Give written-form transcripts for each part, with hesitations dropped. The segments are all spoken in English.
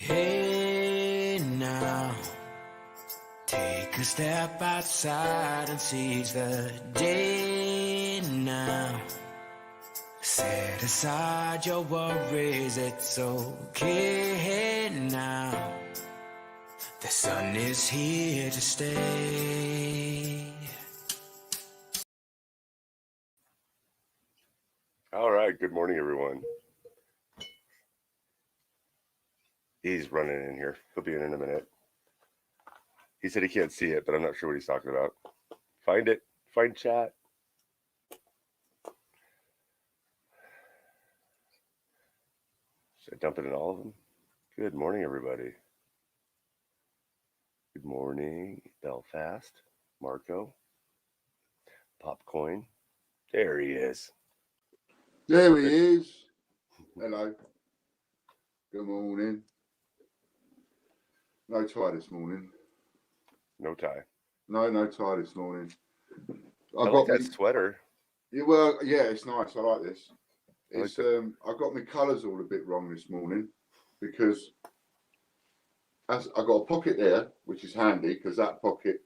Hey now, take a step outside and seize the day now. Set aside your worries, it's okay now. The sun is here to stay. All right, good morning, everyone. He's running in here. He'll be in a minute. He said he can't see it, but I'm not sure what he's talking about. Find it. Find chat. Should I dump it in all of them? Good morning, everybody. Good morning, Belfast. Marco. Popcoin. There he is. There he is. Hello. Good morning. No tie this morning. No tie. No tie this morning. I like that sweater. Yeah, well, yeah, it's nice. I like this. It's I got my colours all a bit wrong this morning because I got a pocket there, which is handy because that pocket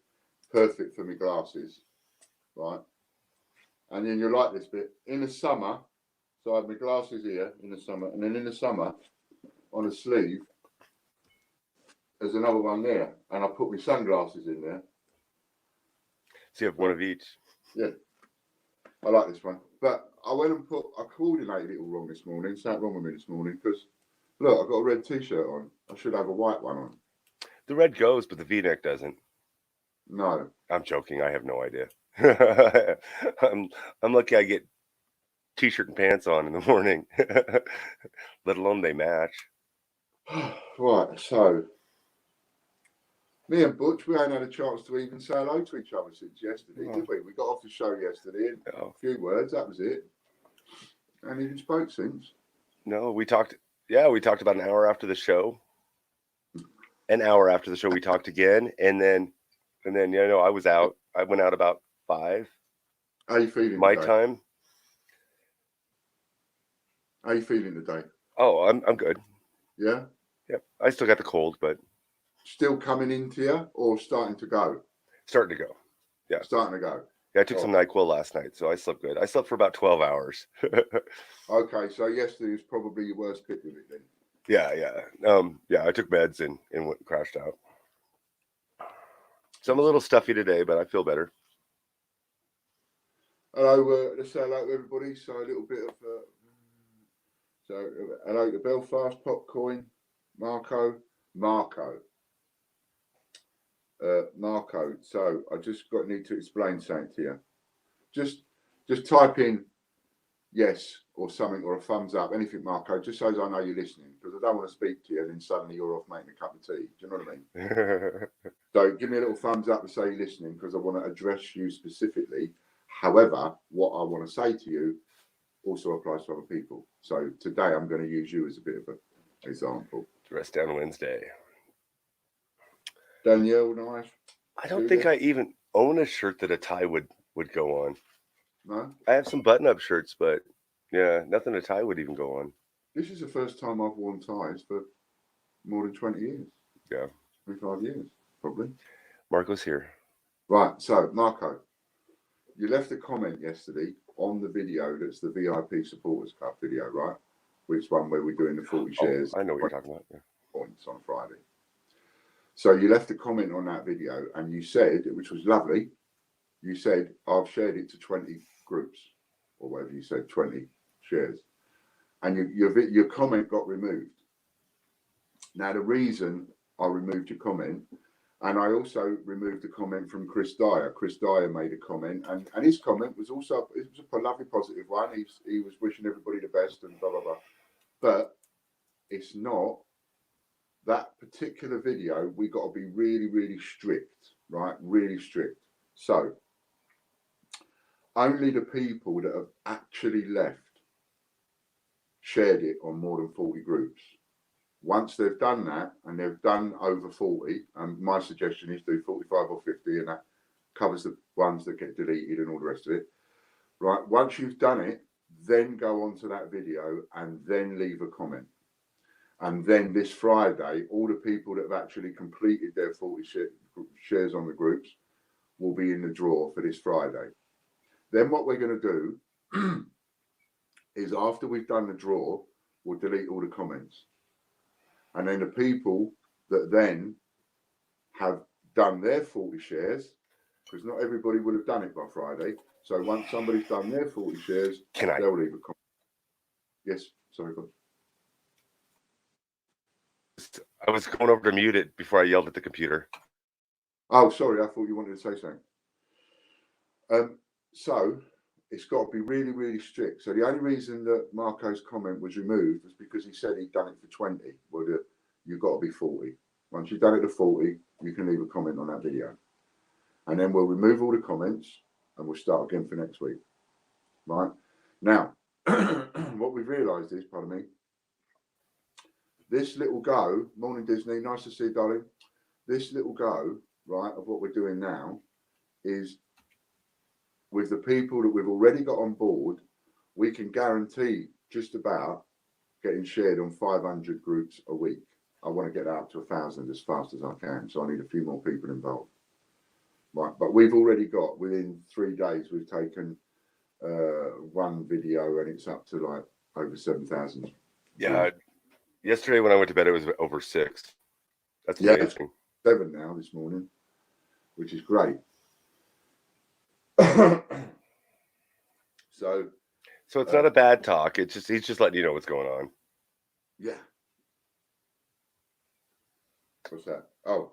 perfect for my glasses, right? And then you like this bit in the summer. So I have my glasses here in the summer, and then in the summer on the sleeve, there's another one there, and I put my sunglasses in there. So you have one of each. Yeah, I like this one. But I went and I coordinated it all wrong this morning. Something wrong with me this morning because, look, I've got a red T-shirt on. I should have a white one on. The red goes, but the V-neck doesn't. No. I'm joking. I have no idea. I'm lucky I get T-shirt and pants on in the morning, let alone they match. Right, so me and Butch, we ain't had a chance to even say hello to each other since yesterday, did we? We got off the show yesterday and a few words, that was it. And even spoke since. No, we talked. Yeah, we talked about an hour after the show. An hour after the show, we talked again, and then I was out. I went out about 5. How you feeling? My today? time. How you feeling today? Oh, I'm good. Yeah. Yep. I still got the cold, but still coming into you or starting to go? Starting to go. Yeah. Starting to go. Yeah, I took some NyQuil last night, so I slept good. I slept for about 12 hours. Okay, so yesterday was probably your worst bit of it then. Yeah. I took meds and crashed out. So I'm a little stuffy today, but I feel better. Hello, let's say hello to everybody. So a little bit of hello to Belfast, Popcoin, Marco. So I just need to explain something to you. Just type in yes or something or a thumbs up, anything, Marco, just so as I know you're listening, because I don't want to speak to you and then suddenly you're off making a cup of tea. Do you know what I mean? So give me a little thumbs up to say you're listening, because I want to address you specifically. However, what I want to say to you also applies to other people. So today I'm going to use you as a bit of an example. Dress down Wednesday. Danielle, nice. I don't think I even own a shirt that a tie would go on. No? I have some button-up shirts, but yeah, nothing a tie would even go on. This is the first time I've worn ties for more than 20 years. Yeah. 25 years, probably. Marco's here. Right, so Marco, you left a comment yesterday on the video that's the VIP Supporters Club video, right? Which one where we're doing the 40 shares. I know what you're talking about. Yeah. Points on Friday. So you left a comment on that video and you said, which was lovely, you said, I've shared it to 20 groups, or whatever you said, 20 shares. And your comment got removed. Now, the reason I removed your comment, and I also removed a comment from Chris Dyer. Chris Dyer made a comment, and his comment was also, it was a lovely, positive one. He was wishing everybody the best and blah, blah, blah. But it's not. That particular video, we got to be really, really strict, right? Really strict. So only the people that have actually left shared it on more than 40 groups. Once they've done that, and they've done over 40, and my suggestion is do 45 or 50, and that covers the ones that get deleted and all the rest of it. Right? Once you've done it, then go on to that video and then leave a comment. And then this Friday, all the people that have actually completed their 40 shares on the groups will be in the draw for this Friday. Then what we're going to do is after we've done the draw, we'll delete all the comments. And then the people that then have done their 40 shares, because not everybody will have done it by Friday. So once somebody's done their 40 shares, they'll leave a comment. Yes, sorry, go. I was going over to mute it before I yelled at the computer. Oh, sorry, I thought you wanted to say something. So it's got to be really, really strict. So the only reason that Marco's comment was removed was because he said he'd done it for 20. Well, you've got to be 40. Once you've done it to 40, you can leave a comment on that video. And then we'll remove all the comments and we'll start again for next week. Right? Now, what we've realised is, pardon me, this little go, morning Disney, nice to see you, darling. This little go, right, of what we're doing now is with the people that we've already got on board, we can guarantee just about getting shared on 500 groups a week. I want to get that up to 1,000 as fast as I can. So I need a few more people involved. Right, but we've already got, within 3 days, we've taken one video and it's up to like over 7,000. Yeah. Yesterday when I went to bed, it was over 6. That's amazing. 7 now this morning, which is great. So it's not a bad talk. It's just he's just letting you know what's going on. Yeah. What's that? Oh.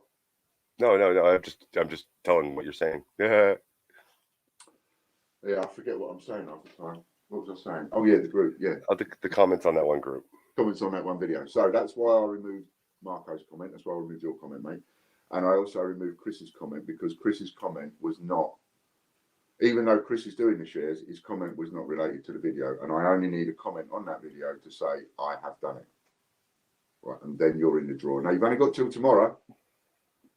No. I'm just telling what you're saying. Yeah. Yeah, I forget what I'm saying half the time. What was I saying? Oh yeah, the group. Yeah. Oh, the comments on that one group. Comments on that one video. So that's why I removed Marco's comment. That's why I removed your comment, mate. And I also removed Chris's comment because Chris's comment was not, even though Chris is doing the shares, his comment was not related to the video. And I only need a comment on that video to say, I have done it. Right, and then you're in the draw. Now, you've only got till tomorrow.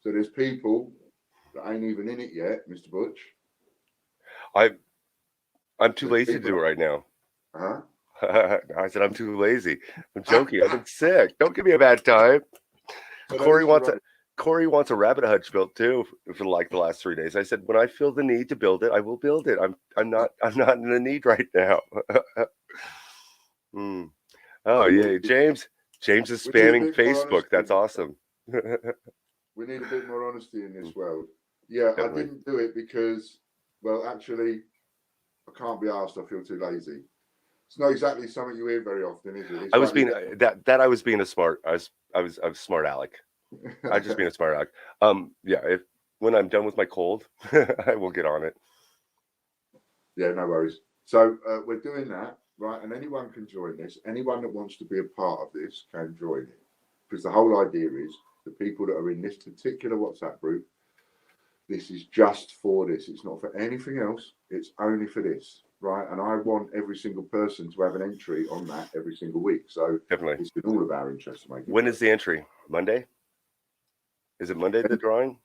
So there's people that ain't even in it yet, Mr. Butch. I'm too lazy to do it right now. Huh? I said I'm too lazy. I'm joking. I've been sick. Don't give me a bad time. So Corey wants a rabbit hutch built too for like the last 3 days. I said when I feel the need to build it, I will build it. I'm not in the need right now. Oh yeah, James is spamming Facebook. That's awesome. We need a bit more honesty in this world. Yeah, definitely. I didn't do it because, well, actually, I can't be asked. I feel too lazy. It's not exactly something you hear very often, is it? I was being I was being a smart. I was smart Alec. I was just being a smart Alec. Yeah. When I'm done with my cold, I will get on it. Yeah, no worries. So we're doing that, right? And anyone can join this. Anyone that wants to be a part of this can join it, because the whole idea is the people that are in this particular WhatsApp group. This is just for this. It's not for anything else. It's only for this, right? And I want every single person to have an entry on that every single week. So definitely, it's in all of our interest to make it. When is the entry? Monday? Is it Monday, the drawing?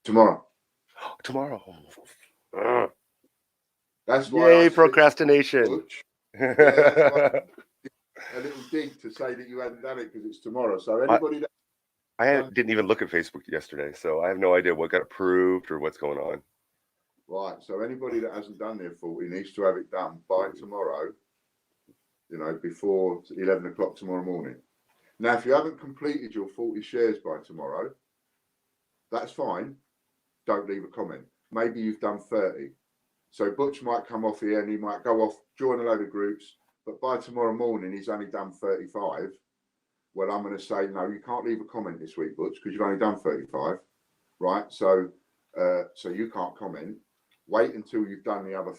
Tomorrow. Tomorrow. That's why. Yay, procrastination. Yeah, that's why a little dig to say that you hadn't done it because it's tomorrow. So anybody that didn't even look at Facebook yesterday, so I have no idea what got approved or what's going on. Right. So anybody that hasn't done their 40 needs to have it done by tomorrow, before 11 o'clock tomorrow morning. Now, if you haven't completed your 40 shares by tomorrow, that's fine. Don't leave a comment. Maybe you've done 30. So Butch might come off here and he might go off, join a load of groups, but by tomorrow morning, he's only done 35. Well, I'm going to say, no, you can't leave a comment this week, Butch, because you've only done 35, right? So you can't comment. Wait until you've done the other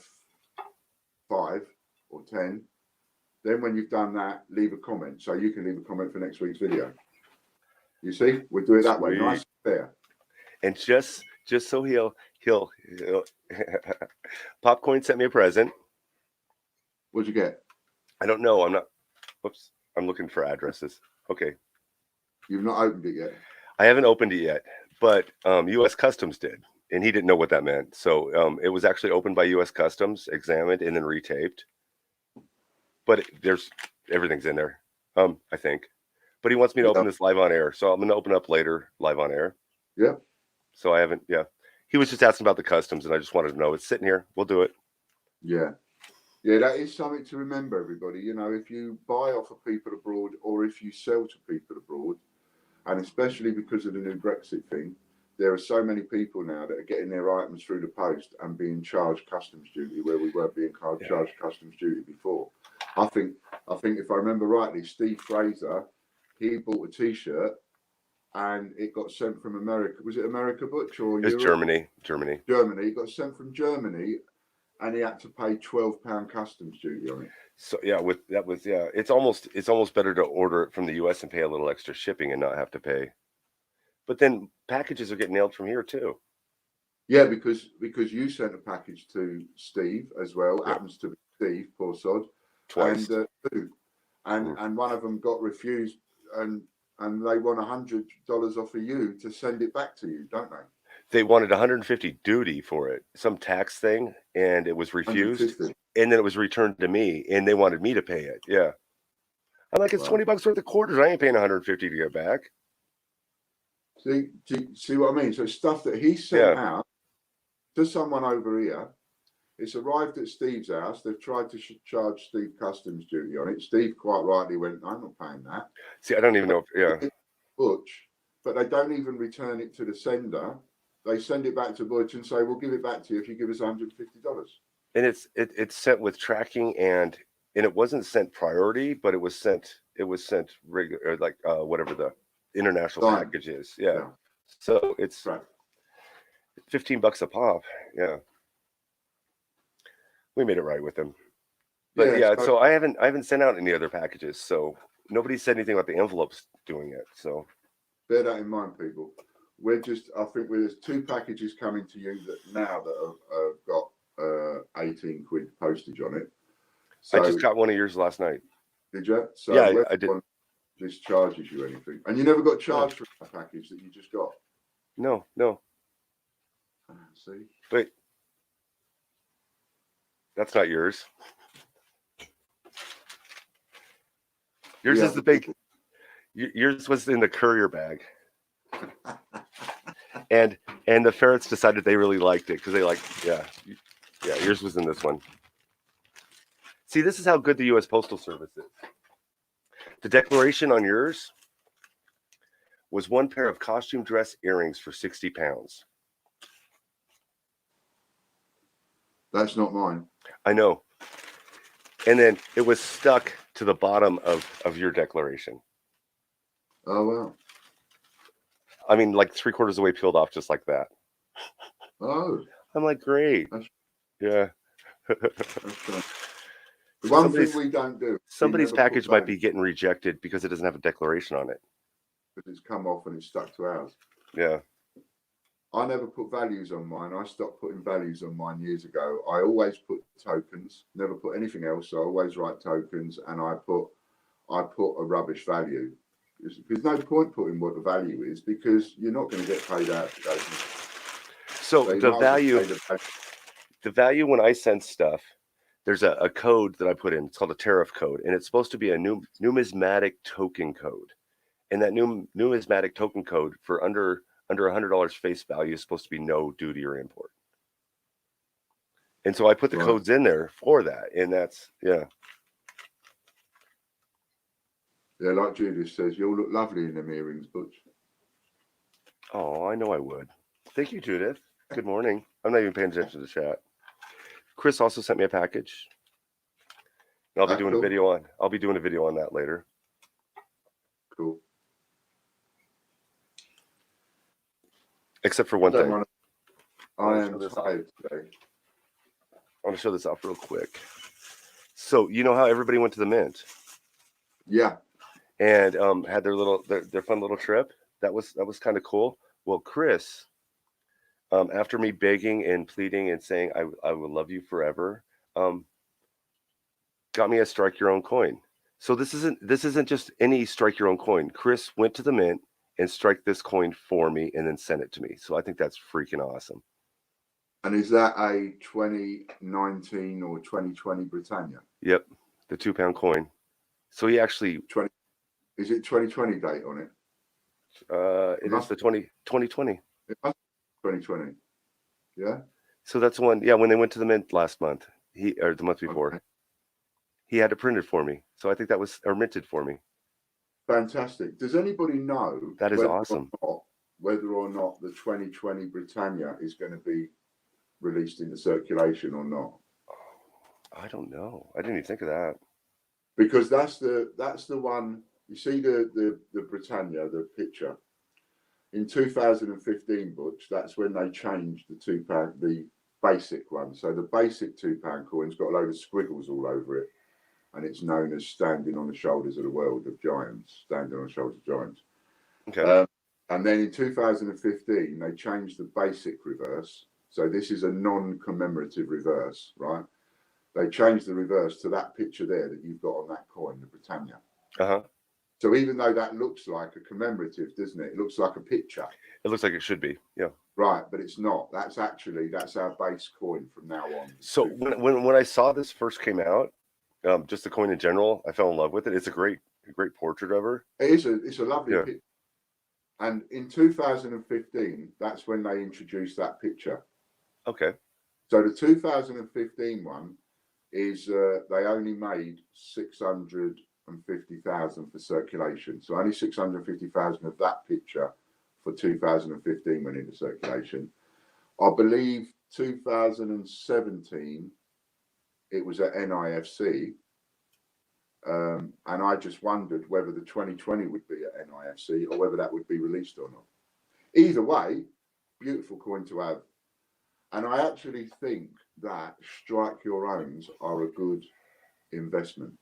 5 or 10. Then when you've done that, leave a comment. So you can leave a comment for next week's video. You see, we'll do it that way, nice and fair. And just so he'll Popcorn sent me a present. What'd you get? I don't know. I'm looking for addresses. Okay. You've not opened it yet? I haven't opened it yet, but U.S. Customs did, and he didn't know what that meant. So it was actually opened by U.S. Customs, examined, and then retaped. But everything's in there, I think. But he wants me to open Yeah. this live on air, so I'm going to open up later live on air. Yeah. So I haven't. Yeah, he was just asking about the customs, and I just wanted to know. It's sitting here. We'll do it. Yeah. Yeah, that is something to remember, everybody. You know, if you buy off of people abroad or if you sell to people abroad, and especially because of the new Brexit thing, there are so many people now that are getting their items through the post and being charged customs duty where we weren't being charged customs duty before. I think if I remember rightly, Steve Fraser, he bought a T-shirt and it got sent from America. Was it America, Butch, or It's Europe? Germany. Germany. It got sent from Germany, and he had to pay £12 customs duty on it. So yeah, it's almost better to order it from the U.S. and pay a little extra shipping and not have to pay. But then packages are getting nailed from here too. Yeah, because you sent a package to Steve as well. Yeah. Happens to be Steve, poor sod. Twice. And one of them got refused, and they want $100 off of you to send it back to you, don't they? They wanted 150 duty for it, some tax thing, and it was refused. 150. And then it was returned to me, and they wanted me to pay it. Yeah, I'm like, it's $20 worth of quarters. I ain't paying 150 to get back. See what I mean? So stuff that he sent out to someone over here. It's arrived at Steve's house. They've tried to charge Steve customs duty on it. Steve quite rightly went, I'm not paying that. See, I don't even know if, Butch, but they don't even return it to the sender. They send it back to Butch and say, we'll give it back to you if you give us $150. And it's sent with tracking, and it wasn't sent priority, but it was sent regular, like whatever the international package is. Yeah. So it's $15 a pop. Yeah. We made it right with them. But so I haven't sent out any other packages. So nobody said anything about the envelopes doing it. So bear that in mind, people. I think there's 2 packages coming to you that have got 18 quid postage on it. So, I just got one of yours last night. Did you? So yeah, I did. This charges you anything, and you never got charged for a package that you just got. No. See, wait, that's not yours. Yours is the big. Yours was in the courier bag. And the ferrets decided they really liked it because they yours was in this one. See, this is how good the U.S. Postal Service is. The declaration on yours was 1 pair of costume dress earrings for 60 pounds. That's not mine. I know. And then it was stuck to the bottom of your declaration. Oh, wow. I mean, like 3/4 of the way peeled off just like that. Oh. I'm like, great. Yeah. The one thing we don't do. Somebody's package might be getting rejected because it doesn't have a declaration on it. Because it's come off and it's stuck to ours. Yeah. I never put values on mine. I stopped putting values on mine years ago. I always put tokens, never put anything else. So I always write tokens, and I put a rubbish value. There's no point putting what the value is because you're not going to get paid out. So the value when I send stuff, there's a code that I put in. It's called a tariff code, and it's supposed to be a numismatic token code. And that numismatic token code for under $100 face value is supposed to be no duty or import. And so I put the codes in there for that, and that's Yeah, like Judith says, you'll look lovely in them earrings, Butch. Oh, I know I would. Thank you, Judith. Good morning. I'm not even paying attention to the chat. Chris also sent me a package. And I'll be doing a video on that later. Cool. Except for one thing. I am tired today. I want to show this off real quick. So you know how everybody went to the Mint? Yeah. And had their fun little trip. That was kind of cool. Well, Chris, after me begging and pleading and saying I will love you forever, got me a strike your own coin. So this isn't just any strike your own coin. Chris went to the Mint and strike this coin for me and then sent it to me. So I think that's freaking awesome. And is that a 2019 or 2020 Britannia? Yep, the £2 coin. So he actually Is it 2020 date on it? It is the 2020. It must be 2020. Yeah. So that's one. Yeah, when they went to the mint last month, or the month before, Okay. he had it printed for me. So I think that was or minted for me. Fantastic. Does anybody know That is awesome. whether or not the 2020 Britannia is going to be released into circulation or not? I don't know. I didn't even think of that. Because that's the one. You see the Britannia, the picture in 2015, Butch. That's when they changed the £2, the basic one. So the basic £2 coin's got a load of squiggles all over it, and it's known as standing on the shoulders of the world of giants, standing on the shoulders of giants. Okay. And then in 2015, they changed the basic reverse. So this is a non-commemorative reverse, right? They changed the reverse to that picture there that you've got on that coin, the Britannia. Uh-huh. So even though that looks like a commemorative, doesn't it? It looks like a picture. It looks like it should be. Yeah. Right, but it's not. That's our base coin from now on. So when I saw this first came out, just the coin in general, I fell in love with it. It's a great portrait of her. It's a lovely picture. And in 2015, that's when they introduced that picture. Okay. So the 2015 one is they only made 650,000 for circulation. So only 650,000 of that picture for 2015 went into circulation. I believe 2017 it was at NIFC. And I just wondered whether the 2020 would be at NIFC or whether that would be released or not. Either way, beautiful coin to have. And I actually think that strike your owns are a good investment.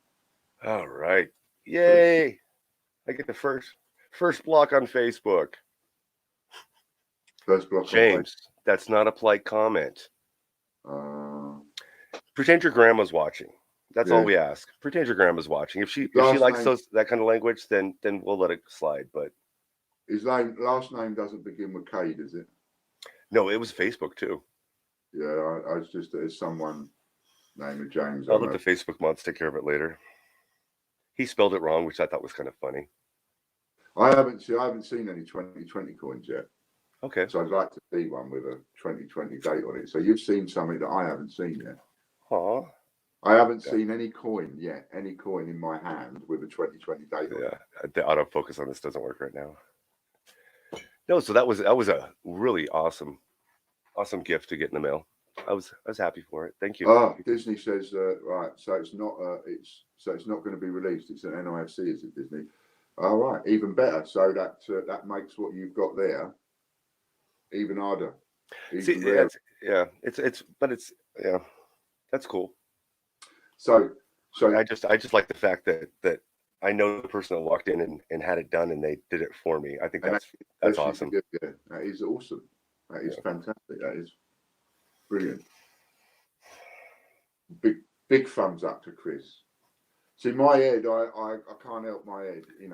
All right. Yay. I get the first block on Facebook. First block. James, that's not a polite comment. Pretend your grandma's watching. That's all we ask. Pretend your grandma's watching. If she likes that kind of language, then we'll let it slide. But his last name doesn't begin with K, does it? No, it was Facebook too. Yeah, I was just there's someone named James. I'll let the Facebook mods take care of it later. He spelled it wrong, which I thought was kind of funny. I haven't seen any 2020 coins yet. Okay. So I'd like to see one with a 2020 date on it. So you've seen something that I haven't seen yet. Aw. I haven't seen any coin yet, any coin in my hand with a 2020 date on it. The autofocus on this doesn't work right now. No, so that was a really awesome gift to get in the mail. I was happy for it. Thank you. Oh, Disney says right. So it's not going to be released. It's an NIFC, is it, Disney? All right, even better. So that makes what you've got there even harder. That's cool. So I just like the fact that I know the person that walked in and had it done and they did it for me. I think that's awesome. Yeah, that is awesome. That is fantastic. That is brilliant. Big thumbs up to Chris. See, my head, I can't help my head, and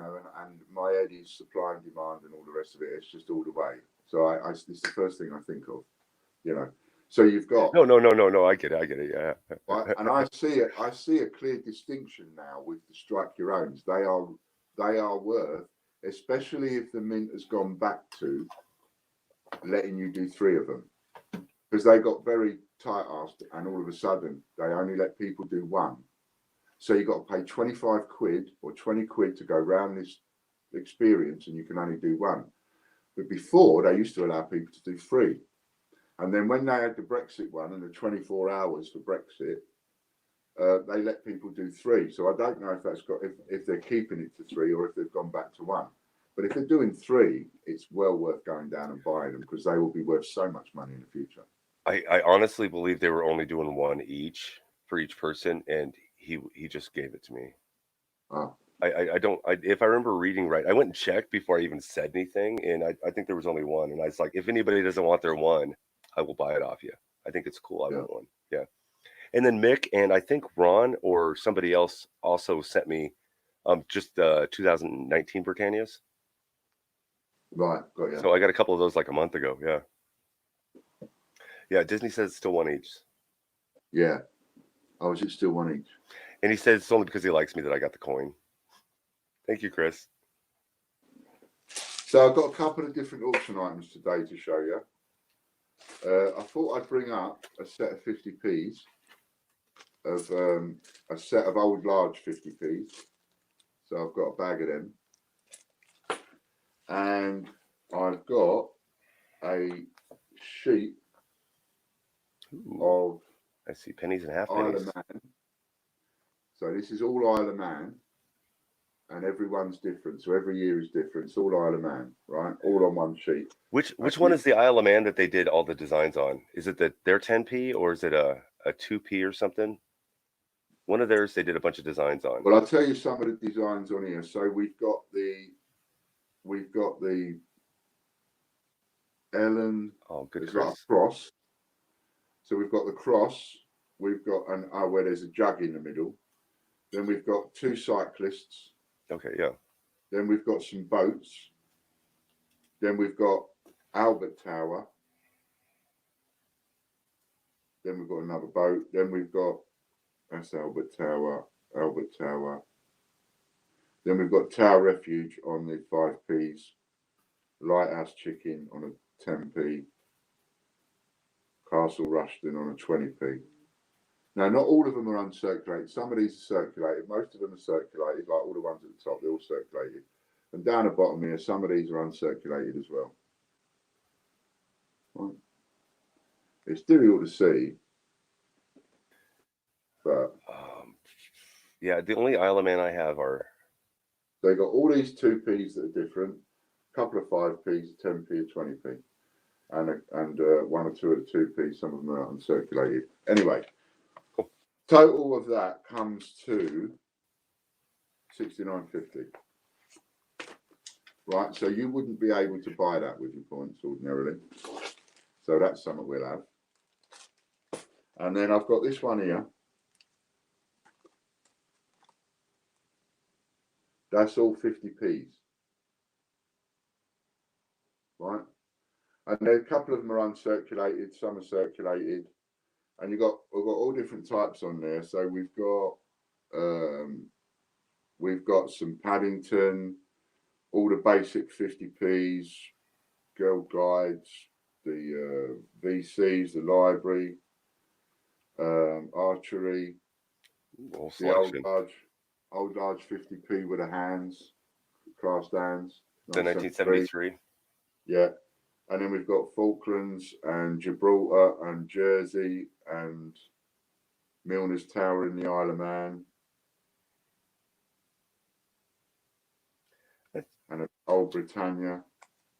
my head is supply and demand and all the rest of it. It's just all the way. So it's the first thing I think of, So you've got no. I get it. Yeah. And I see a clear distinction now with the strike your owns. They are worth, especially if the mint has gone back to letting you do 3 of them, because they got very tight-assed, and all of a sudden they only let people do 1. So you got to pay 25 quid or 20 quid to go around this experience, and you can only do 1. But before, they used to allow people to do 3. And then when they had the Brexit one and the 24 hours for Brexit, they let people do 3. So I don't know if they're keeping it to 3 or if they've gone back to 1. But if they're doing 3, it's well worth going down and buying them, because they will be worth so much money in the future. I honestly believe they were only doing 1 each for each person, and he just gave it to me. Oh. If I remember reading right, I went and checked before I even said anything, and I think there was only 1. And I was like, if anybody doesn't want their 1, I will buy it off you. I think it's cool. I want 1. Yeah. And then Mick and I think Ron or somebody else also sent me just 2019 Britannias. Right, got you. So I got a couple of those like a month ago. Yeah. Yeah, Disney says it's still 1 each. Yeah. Oh, is it still 1 each? And he says it's only because he likes me that I got the coin. Thank you, Chris. So I've got a couple of different auction items today to show you. I thought I'd bring up a set of 50p's of a set of old large 50p's. So I've got a bag of them. And I've got a sheet of I see pennies and half Isle pennies. of Man. So this is all Isle of Man, and everyone's different. So every year is different. It's all Isle of Man, right? All on one sheet. Which one is the Isle of Man that they did all the designs on? Is it their 10p or is it a 2p or something? One of theirs they did a bunch of designs on. Well, I'll tell you some of the designs on here. So we've got the Ellen. Oh, good. There's like a cross. So we've got the cross. We've got where there's a jug in the middle. Then we've got two cyclists. Okay, yeah. Then we've got some boats. Then we've got Albert Tower. Then we've got another boat. Then we've got, that's Albert Tower. Then we've got Tower Refuge on the 5p's. Lighthouse Chicken on a 10p. Castle Rushton on a 20p. Now, not all of them are uncirculated. Some of these are circulated. Most of them are circulated, like all the ones at the top, they're all circulated. And down the bottom here, some of these are uncirculated as well. Right. It's difficult to see, but yeah, the only Isle of Man I have are. They got all these 2p's that are different, a couple of 5p's, a 10p, a 20p, and one or two of the 2p's. Some of them are uncirculated. Anyway, total of that comes to $69.50. Right, so you wouldn't be able to buy that with your points ordinarily. So that's something we'll have. And then I've got this one here. That's all 50p's. Right? And then a couple of them are uncirculated, some are circulated. And we've got all different types on there. So we've got some Paddington, all the basic 50p's, Girl Guides, the VCs, the library, archery, the old large 50p with the hands, cast hands. The 1973. Yeah. And then we've got Falklands and Gibraltar and Jersey and Milner's Tower in the Isle of Man. And an old Britannia.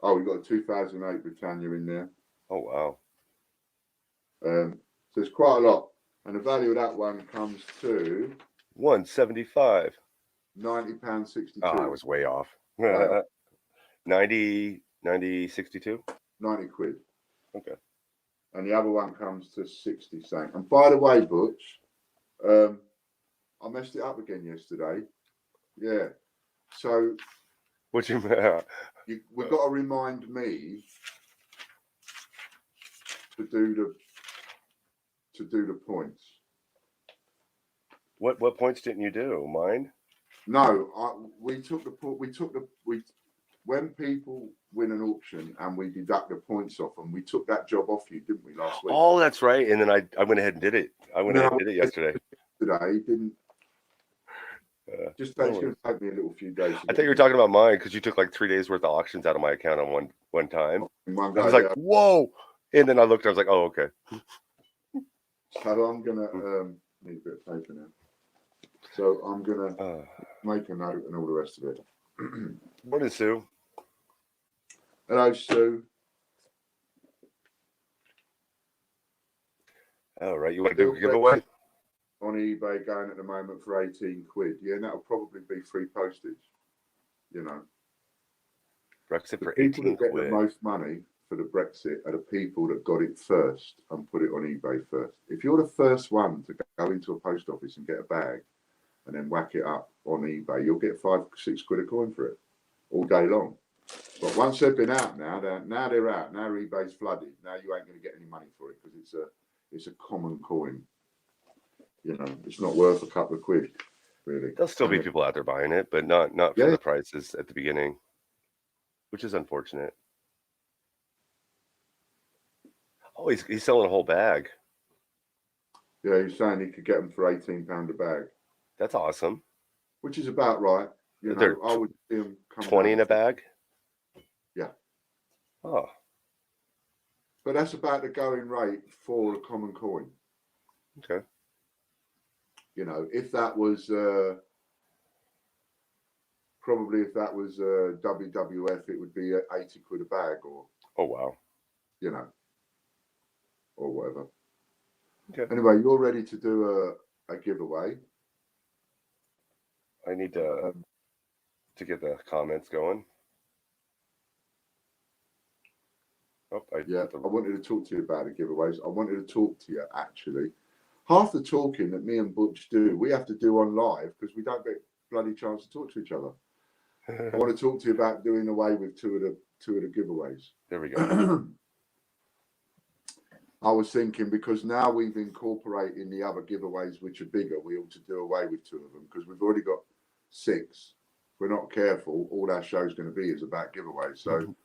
Oh, we've got a 2008 Britannia in there. Oh, wow. So it's quite a lot. And the value of that one comes to $175. £90.62. Oh, I was way off. 62? 90 quid. Okay. And the other one comes to 60 cents. And by the way, Butch, I messed it up again yesterday. Yeah. So what you mean? We've got to remind me to do the points. What points didn't you do? Mine? No, when people win an auction and we deduct the points off them, we took that job off you, didn't we, last week? Oh, that's right. And then I went ahead and did it. I went ahead and did it yesterday. Today didn't. It's going to take me a little few days. I thought you were talking about mine because you took like 3 days worth of auctions out of my account on one time. I was like, whoa! And then I looked. I was like, oh, okay. So I'm gonna need a bit of paper now. So I'm gonna make a note and all the rest of it. Morning, Sue. Hello, Sue. All right, you want to do a giveaway? On eBay going at the moment for 18 quid. Yeah, and that'll probably be free postage. You know. Brexit for 18 quid. People that get the most money for the Brexit are the people that got it first and put it on eBay first. If you're the first one to go into a post office and get a bag and then whack it up on eBay, you'll get 5-6 quid a coin for it all day long. But once they've been out now they're out. Now eBay's flooded. Now you ain't going to get any money for it because it's a common coin. You know, it's not worth a couple of quid. really. There'll still be people out there buying it, but not for Yeah. the prices at the beginning, which is unfortunate. Oh, he's selling a whole bag. Yeah, he's saying he could get them for £18 a bag, That's awesome. which is about right. You They're know, I would see them come 20 down in a to- bag. Yeah. Oh, But that's about the going rate for a common coin. okay. You know, if that was probably if that was WWF, it would be 80 quid a bag, or Oh wow. you know, or whatever. Okay. Anyway, you're ready to do a giveaway. I need to get the comments going. Oh, I wanted to talk to you about the giveaways. I wanted to talk to you actually. Half the talking that me and Butch do, we have to do on live because we don't get bloody chance to talk to each other. I want to talk to you about doing away with two of the giveaways. There we go. I was thinking because now we've incorporated the other giveaways which are bigger, we ought to do away with two of them because we've already got 6. If we're not careful, all our show's going to be is about giveaways. So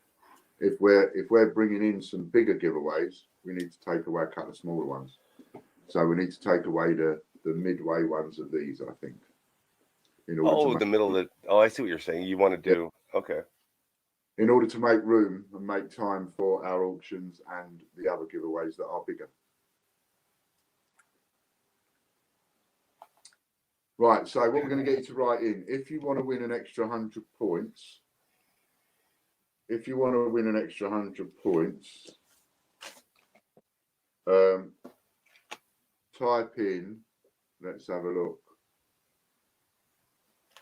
if we're bringing in some bigger giveaways, we need to take away a couple of smaller ones. So we need to take away the midway ones of these, I think. In order to the middle of the. Oh, I see what you're saying. You want to do okay. In order to make room and make time for our auctions and the other giveaways that are bigger. Right, so what we're going to get you to write in, if you want to win an extra 100 points, type in, let's have a look,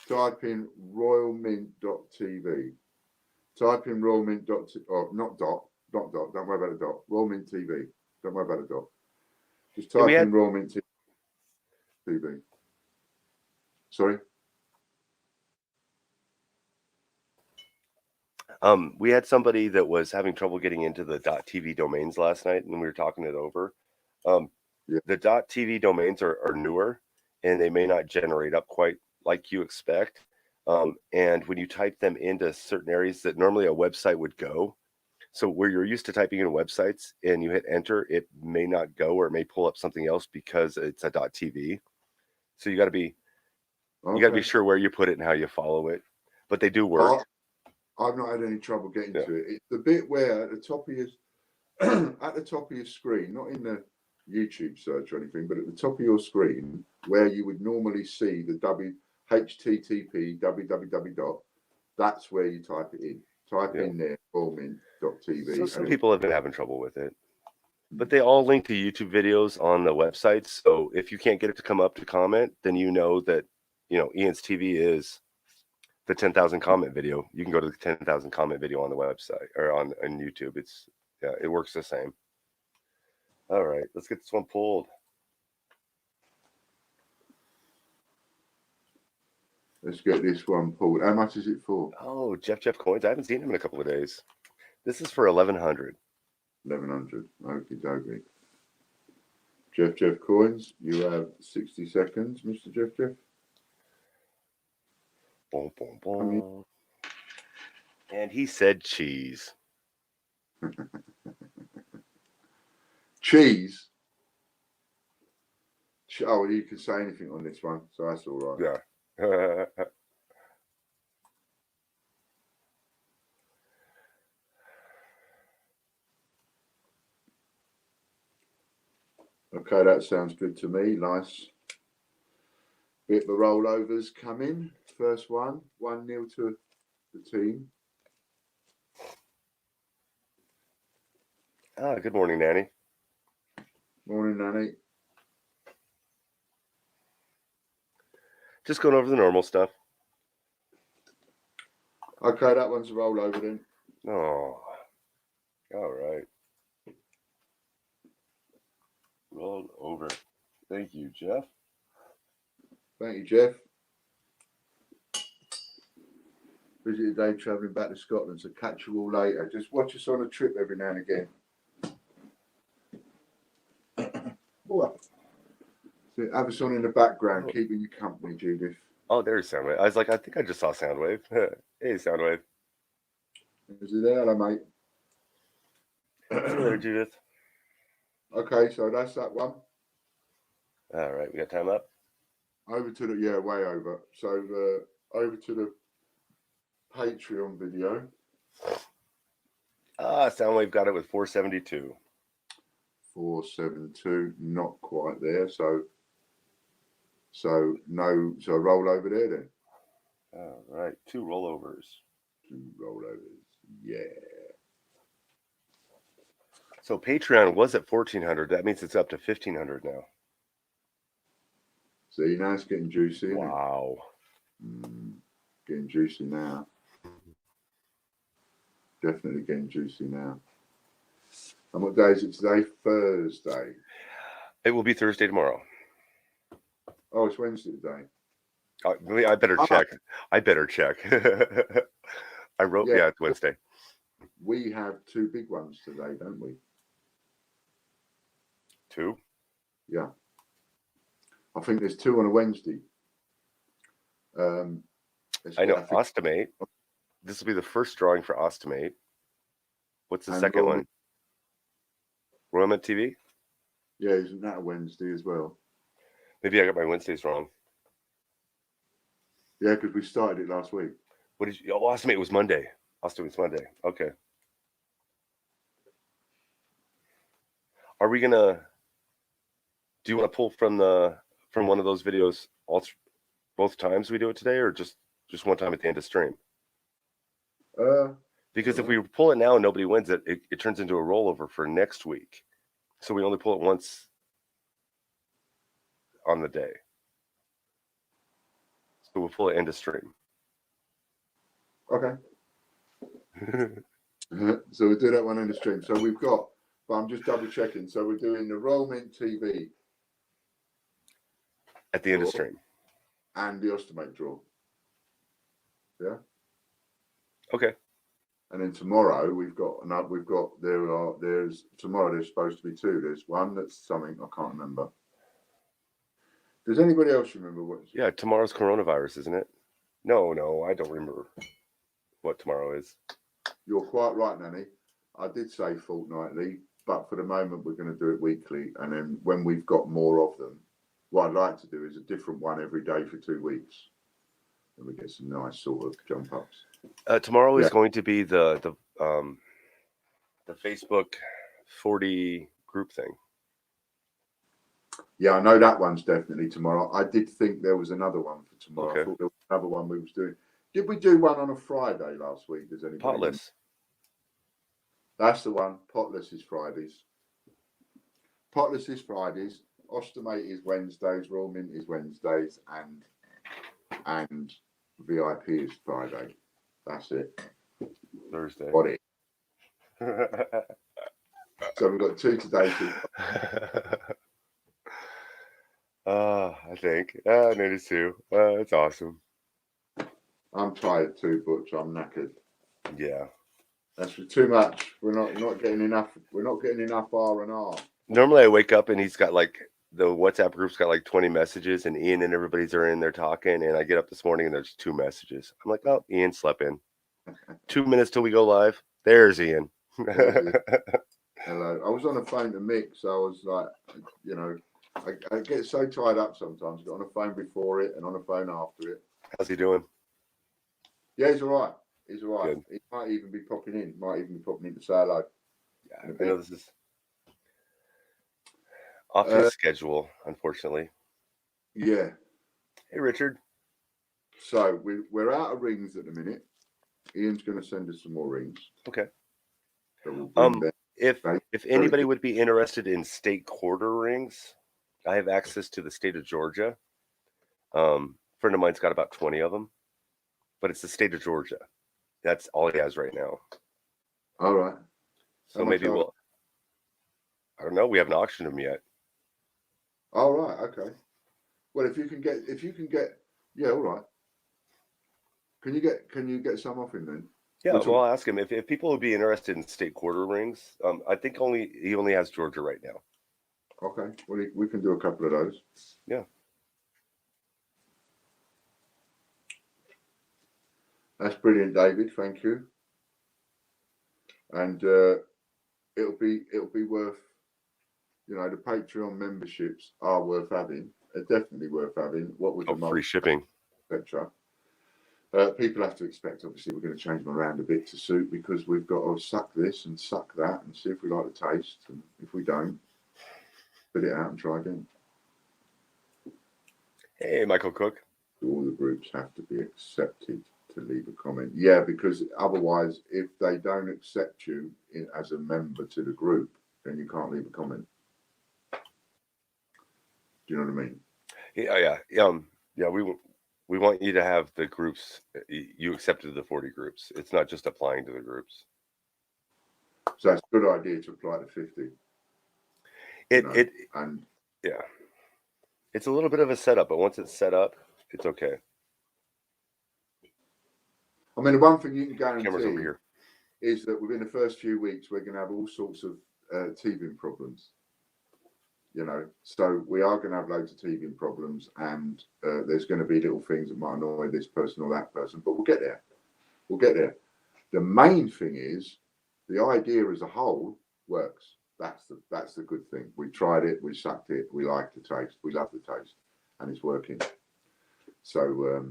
type in royalmint.tv. Type in royalmint.tv, or not dot, don't worry about the dot, royalmint TV, don't worry about the dot. Just type in royalmint TV. Sorry? We had somebody that was having trouble getting into the .tv domains last night, and we were talking it over. The .tv domains are newer, and they may not generate up quite like you expect. And when you type them into certain areas that normally a website would go, so where you're used to typing in websites and you hit enter, it may not go, or it may pull up something else because it's a .tv. So you got to be sure where you put it and how you follow it. But they do work. I've not had any trouble getting to it. It's the bit where at the top of your screen, not in the YouTube search or anything, but at the top of your screen where you would normally see the http www. That's where you type it in. Type in there royalmint.tv. So some people have been having trouble with it, but they all link to YouTube videos on the website. So if you can't get it to come up to comment, then you know that Ian's TV is the 10,000 comment video. You can go to the 10,000 comment video on the website or on YouTube. It works the same. All right, let's get this one pulled. Let's get this one pulled. How much is it for? Oh, Jeff coins. I haven't seen him in a couple of days. This is for 1,100. 1,100. Okie dokie. Jeff coins. You have 60 seconds, Mr. Jeff. Boom, boom, boom. And he said cheese. Cheese. Oh, you can say anything on this one, so that's all right. Yeah. Okay, that sounds good to me. Nice. Bit of the rollovers come in. First one, 1-0 to the team. Good morning, Nanny. Morning, Nanny. Just going over the normal stuff. Okay, that one's a rollover then. Oh, all right. Roll over. Thank you, Jeff. Thank you, Jeff. Busy today travelling back to Scotland, so catch you all later. Just watch us on a trip every now and again. So have us on in the background, keeping you company, Judith. Oh, there's Soundwave. I was like, I think I just saw Soundwave. Hey, Soundwave. Is he there? Hello, mate. See you later, Judith. Okay, so that's that one. All right, we got time up. Over to the way over. So over to the Patreon video. Soundwave got it with 472. 472, not quite there. So roll over there then. All right, 2 rollovers. 2 rollovers, yeah. So Patreon was at 1,400. That means it's up to 1,500 now. See, now it's getting juicy. Wow. Getting juicy now. Definitely getting juicy now. And what day is it today? Thursday. It will be Thursday tomorrow. Oh, it's Wednesday today. I better check. I better check. I wrote, yeah, it's Wednesday. We have 2 big ones today, don't we? 2? Yeah. I think there's 2 on a Wednesday. I know Ostomate. This will be the first drawing for Ostomate. What's the second one? Roman TV? Yeah, isn't that a Wednesday as well? Maybe I got my Wednesdays wrong. Yeah, because we started it last week. What did you? Oh, Ostomate was Monday. Ostomate's Monday. Okay. Are we gonna? Do you want to pull from one of those videos both times we do it today, or just one time at the end of stream? Because if we pull it now and nobody wins it, it turns into a rollover for next week. So we only pull it once on the day. So we'll pull it end of stream. Okay. So we'll do that one in the stream. So we've got, but I'm just double checking. So we're doing the Rollmint TV at the end of stream and the Ostomate draw. Yeah. Okay. And then tomorrow tomorrow there's supposed to be 2. There's one that's something I can't remember. Does anybody else remember what? Yeah, tomorrow's coronavirus, isn't it? No, I don't remember what tomorrow is. You're quite right, Nanny. I did say fortnightly, but for the moment we're going to do it weekly. And then when we've got more of them, what I'd like to do is a different one every day for 2 weeks, and we get some nice sort of jump ups. Tomorrow is going to be the Facebook 40 group thing. Yeah, I know that one's definitely tomorrow. I did think there was another one for tomorrow. Okay. I thought there was another one we was doing. Did we do one on a Friday last week? Does anybody Potless. Remember? That's the one. Potless is Fridays. Potless is Fridays. Ostomate is Wednesdays. Rollmint is Wednesdays, and VIP is Friday. That's it. Thursday. Got it. So we've got 2 today. I think. Maybe 2. It's awesome. I'm tired too, Butch. I'm knackered. Yeah. That's too much. We're not getting enough. We're not getting enough R&R. Normally I wake up and he's got like the WhatsApp group's got like 20 messages and Ian and everybody's are in there talking, and I get up this morning and there's 2 messages. I'm like, oh, Ian slept in. 2 minutes till we go live. There's Ian. Hello. I was on the phone to Mick, so I was like, I get so tied up sometimes. I got on the phone before it and on the phone after it. How's he doing? Yeah, he's all right. He's all right. Good. He might even be popping in. To say hello. Yeah, I know this is off his schedule, unfortunately. Yeah. Hey, Richard. So we're out of rings at the minute. Ian's going to send us some more rings. Okay. So we'll if anybody would be interested in state quarter rings, I have access to the state of Georgia. Friend of mine's got about 20 of them, but it's the state of Georgia. That's all he has right now. All right. So maybe we'll. I don't know. We haven't auctioned them yet. All right. Okay. Well, if you can get, yeah, all right. Can you get some off him then? Yeah, well, I'll ask him if people would be interested in state quarter rings. I think he only has Georgia right now. Okay. Well, we can do a couple of those. Yeah. That's brilliant, David. Thank you. And it'll be worth, you know, the Patreon memberships are worth having. They're definitely worth having. What with the free shipping, etc. People have to expect, obviously, we're going to change them around a bit to suit, because we've got to suck this and suck that and see if we like the taste. And if we don't, put it out and try again. Hey, Michael Cook. All the groups have to be accepted to leave a comment. Yeah, because otherwise, if they don't accept you as a member to the group, then you can't leave a comment. Do you know what I mean? Yeah. We want you to have the groups. You accepted the 40 groups. It's not just applying to the groups. So it's a good idea to apply to 50. Yeah, it's a little bit of a setup, but once it's set up, it's okay. I mean, the one thing you can guarantee Cameras over here. Is that within the first few weeks, we're going to have all sorts of teething problems. You know, so we are going to have loads of teething problems, and there's going to be little things that might annoy this person or that person, but we'll get there. We'll get there. The main thing is the idea as a whole works. That's the good thing. We tried it, we sucked it, we like the taste, we love the taste, and it's working. So,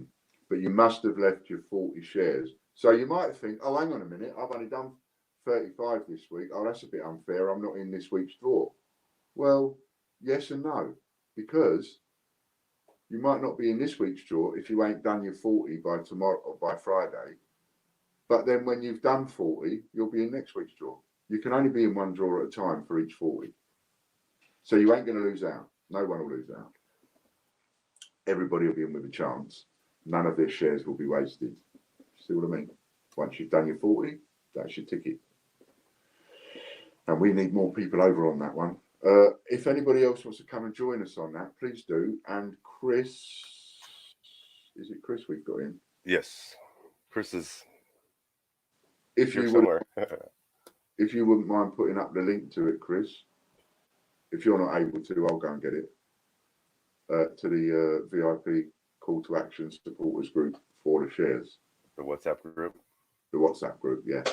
but you must have left your 40 shares. So you might think, oh, hang on a minute, I've only done 35 this week. Oh, that's a bit unfair. I'm not in this week's draw. Well, yes and no, because you might not be in this week's draw if you ain't done your 40 by tomorrow or by Friday. But then when you've done 40, you'll be in next week's draw. You can only be in one draw at a time for each 40. So you ain't going to lose out. No one will lose out. Everybody will be in with a chance. None of their shares will be wasted. See what I mean? Once you've done your 40, that's your ticket. And we need more people over on that one. If anybody else wants to come and join us on that, please do. And Chris, is it Chris we've got in? Yes, Chris is if here you somewhere. If you wouldn't mind putting up the link to it, Chris. If you're not able to, I'll go and get it. To the VIP call to action supporters group for the shares. The WhatsApp group? The WhatsApp group, yeah.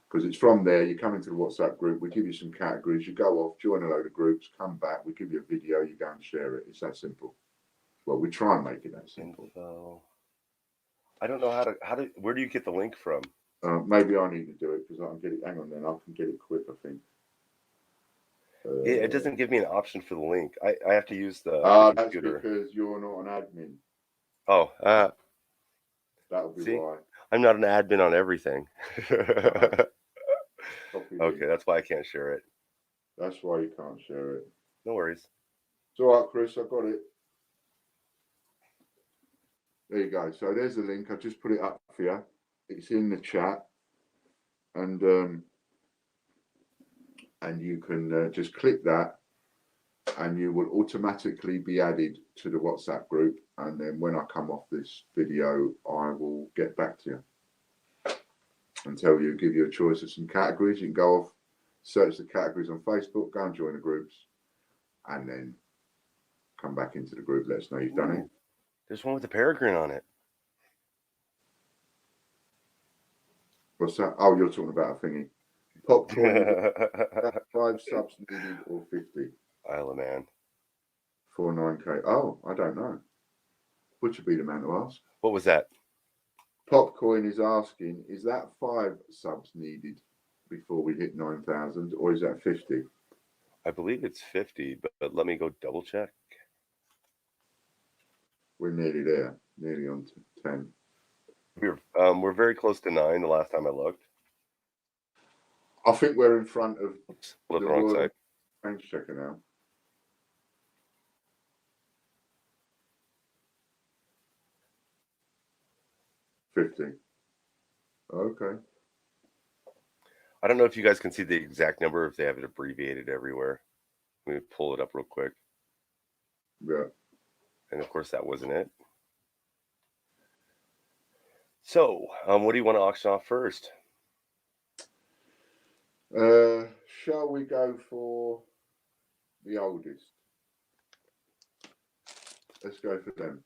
Because it's from there, you come into the WhatsApp group, we give you some categories, you go off, join a load of groups, come back, we give you a video, you go and share it. It's that simple. Well, we try and make it that simple. Info. I don't know where do you get the link from? Maybe I need to do it because I can get it. Hang on, then I can get it quick, I think. It doesn't give me an option for the link. I have to use the computer. That's because you're not an admin. Oh, that'll be why. I'm not an admin on everything. Okay, that's why I can't share it. That's why you can't share it. No worries. It's all right, Chris. I got it. There you go. So there's the link. I just put it up for you. It's in the chat, and you can just click that, and you will automatically be added to the WhatsApp group. And then when I come off this video, I will get back to you and tell you, give you a choice of some categories. You can go off, search the categories on Facebook, go and join the groups, and then come back into the group. Let us know you've done it. There's one with a peregrine on it. What's that? Oh, you're talking about a thingy. Popcorn. 5 subs needed or 50? Isle of Man. For 9K. Oh, I don't know. Which would be the man to ask? What was that? Popcoin is asking, is that 5 subs needed before we hit 9,000, or is that 50? I believe it's 50, but let me go double check. We're nearly there, nearly on to 10. We're very close to 9 the last time I looked. I think we're in front of the wrong side. Thanks, checker now. $50. Okay. I don't know if you guys can see the exact number, if they have it abbreviated everywhere. Let me pull it up real quick. Yeah. And of course, that wasn't it. So, what do you want to auction off first? Shall we go for the oldest? Let's go for them.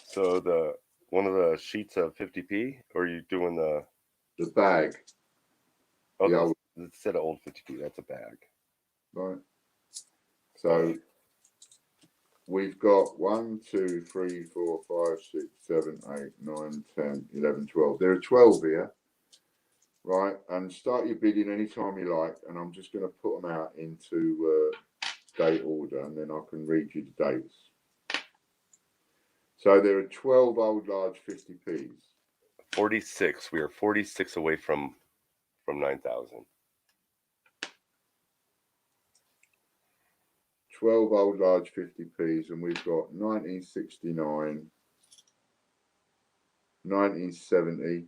So the one of the sheets of 50p, or are you doing the bag? oh The old, instead of old 50p? That's a bag. right. So we've got 1, 2, 3, 4, 5, 6, 7, 8, 9, 10, 11, 12. There are 12 here, right? And start your bidding anytime you like. And I'm just going to put them out into date order, and then I can read you the dates. So there are 12 old large 50p's. 46. We are 46 away from 9,000. 12 old large 50p's, and we've got 1969, 1970,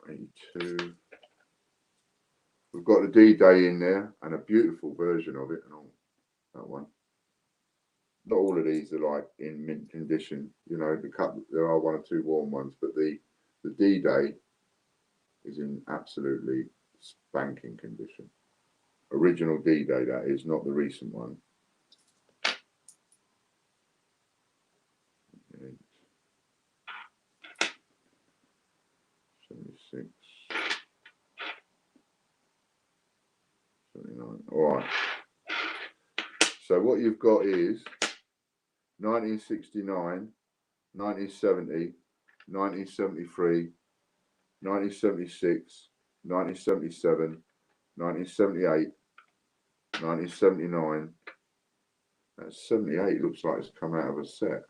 82. We've got the D-Day in there and a beautiful version of it and all. That one. Not all of these are like in mint condition, you know. There are 1 or 2 warm ones, but the D-Day is in absolutely spanking condition. Original D-Day, that is, not the recent one. 76, 79. All right. So what you've got is 1969, 1970, 1973, 1976, 1977, 1978, 1979. That 78 looks like it's come out of a set.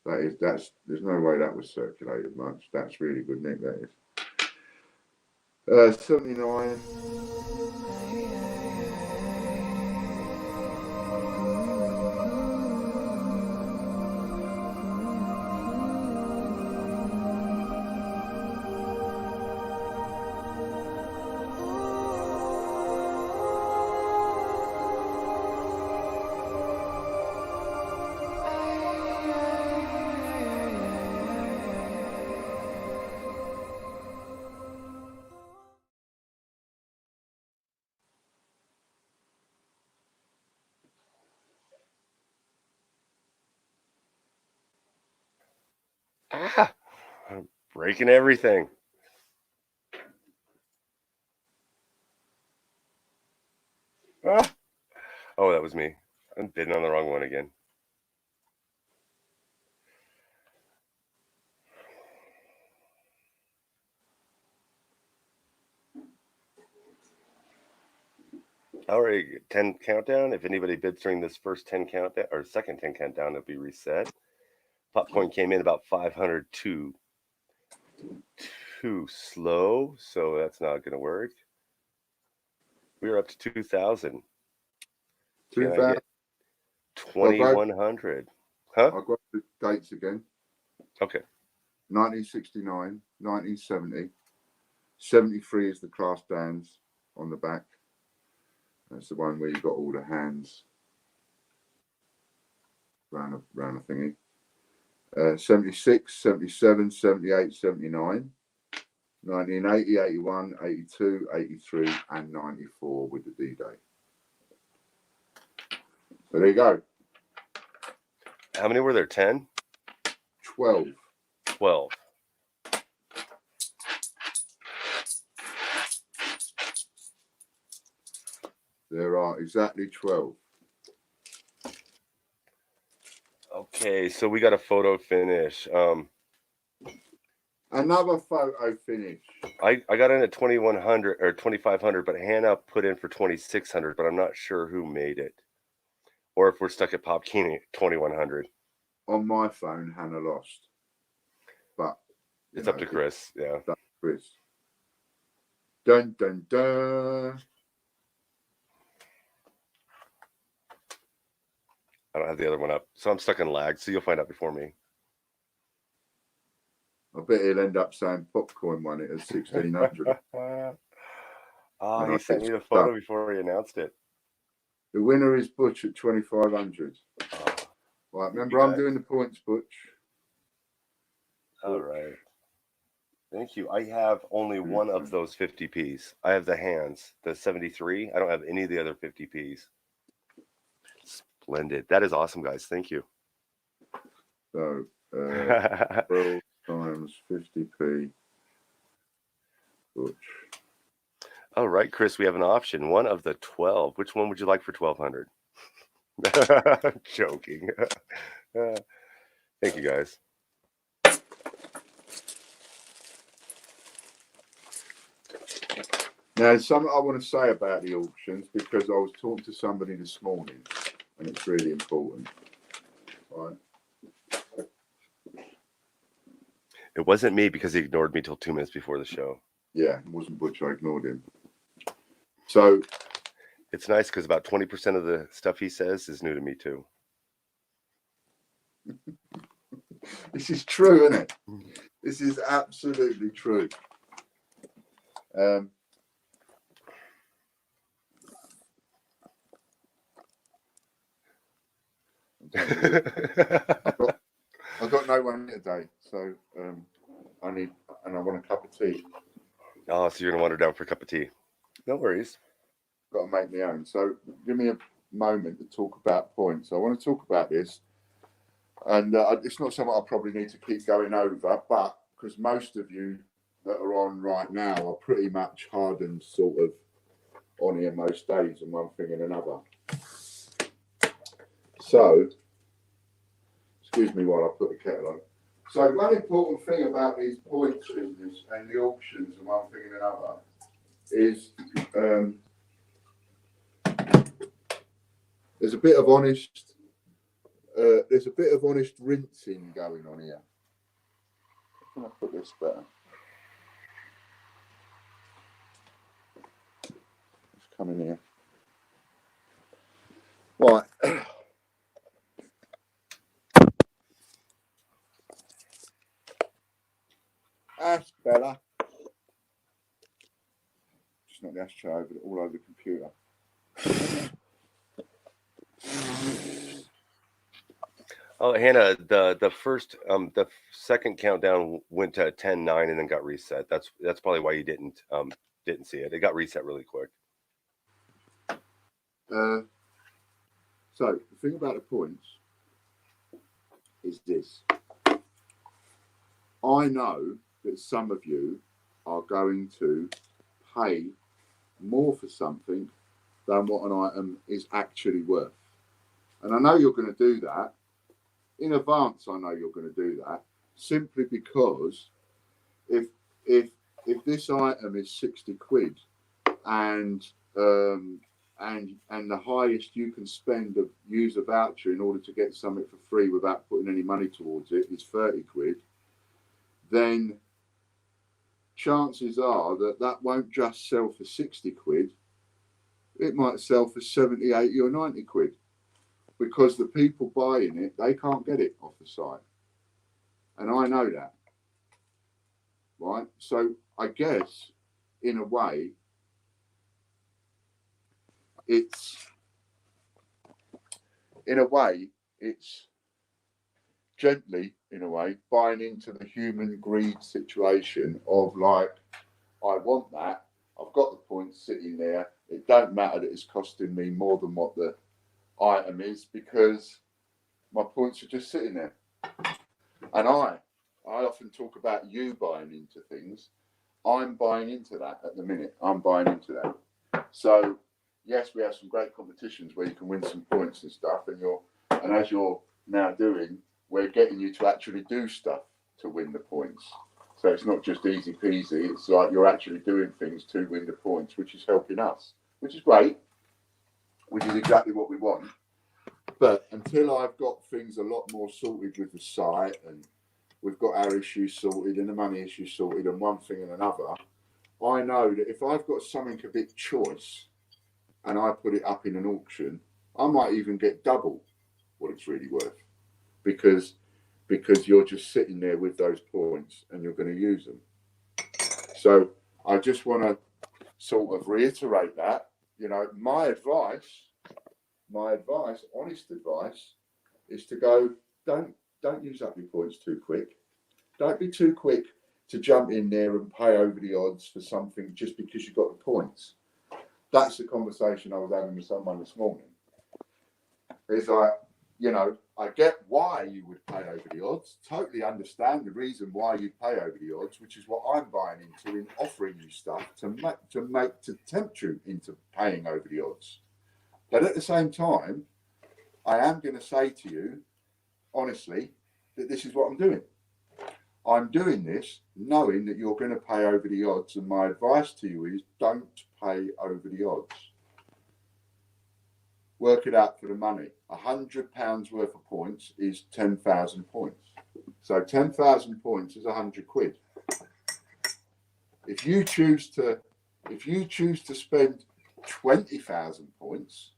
There's no way that was circulated much. That's really good, Nick, that is. 79. Ah, I'm breaking everything. Ah. Oh, that was me. I'm bidding on the wrong one again. Alright, 10 countdown. If anybody bids during this first 10 countdown or second 10 countdown, it'll be reset. Popcorn came in about 500 too slow, so that's not going to work. We're up to 2,000. Can I get 2,100? Huh? I've got the dates again. Okay. 1969, 1970, 73 is the class bands on the back. That's the one where you've got all the hands round a thingy. 76, 77, 78, 79, 1980, 81, 82, 83, and 94 with the D-Day. So there you go. How many were there? 10? 12. 12. There are exactly 12. Okay, so we got a photo finish. Another photo finish. I got in at 2,100 or 2,500, but Hannah put in for 2,600, but I'm not sure who made it, or if we're stuck at Pop King at 2,100. On my phone, Hannah lost, but it's up to Chris. Yeah, Chris. Dun dun dun. I don't have the other one up, so I'm stuck in lag. So you'll find out before me. I bet he'll end up saying Popcorn won it at 1,600. He sent me the photo before he announced it. The winner is Butch at 2,500. Right, remember I'm doing the points, Butch. All right. Thank you. I have only one of those 50p's. I have the hands, the 73. I don't have any of the other 50p's. Splendid. That is awesome, guys. Thank you. So 12 times 50p. Which... All right, Chris, we have an option. One of the 12. Which one would you like for 1,200? Joking. Thank you, guys. Now, there's something I want to say about the auctions, because I was talking to somebody this morning, and it's really important. Right? It wasn't me, because he ignored me till 2 minutes before the show. Yeah, it wasn't Butch. I ignored him. So it's nice because about 20% of the stuff he says is new to me too. This is true, isn't it? This is absolutely true. I've got no one today, so I want a cup of tea. Oh, so you're gonna wander down for a cup of tea? No worries. Got to make my own. So give me a moment to talk about points. I want to talk about this, and it's not something I probably need to keep going over, but because most of you that are on right now are pretty much hardened, sort of on here most days, and one thing and another. So, excuse me while I put the kettle on. So one important thing about these points business and the auctions and one thing and another is there's a bit of honest rinsing going on here. How can I put this better? Let's come in here. Right. Ash, Bella. Just not the ashtray all over the computer. Oh, Hannah, the second countdown went to 10-9 and then got reset. That's probably why you didn't see it. It got reset really quick. So the thing about the points is this. I know that some of you are going to pay more for something than what an item is actually worth. And I know you're going to do that. In advance, I know you're going to do that simply because if this item is 60 quid and the highest you can spend of use a voucher in order to get something for free without putting any money towards it is 30 quid, then chances are that won't just sell for 60 quid. It might sell for 70, 80 or 90 quid. Because the people buying it, they can't get it off the site. And I know that. Right? So I guess, in a way, it's gently, in a way, buying into the human greed situation of like, I want that, I've got the points sitting there, it don't matter that it's costing me more than what the item is because my points are just sitting there. And I often talk about you buying into things. I'm buying into that at the minute. I'm buying into that. So yes, we have some great competitions where you can win some points and stuff, and as you're now doing, we're getting you to actually do stuff to win the points. So it's not just easy peasy, it's like you're actually doing things to win the points, which is helping us, which is great, which is exactly what we want. But until I've got things a lot more sorted with the site and we've got our issues sorted and the money issues sorted and one thing and another, I know that if I've got something a bit choice and I put it up in an auction, I might even get double what it's really worth because you're just sitting there with those points and you're going to use them. So I just want to sort of reiterate that, my advice, honest advice, is to go, don't use up your points too quick. Don't be too quick to jump in there and pay over the odds for something just because you got the points. That's the conversation I was having with someone this morning. It's like, you know, I get why you would pay over the odds. Totally understand the reason why you pay over the odds, which is what I'm buying into in offering you stuff to tempt you into paying over the odds. But at the same time, I am going to say to you, honestly, that this is what I'm doing. I'm doing this knowing that you're going to pay over the odds, and my advice to you is don't pay over the odds. Work it out for the money. £100 worth of points is 10,000 points. So 10,000 points is 100 quid. If you choose to spend 20,000 points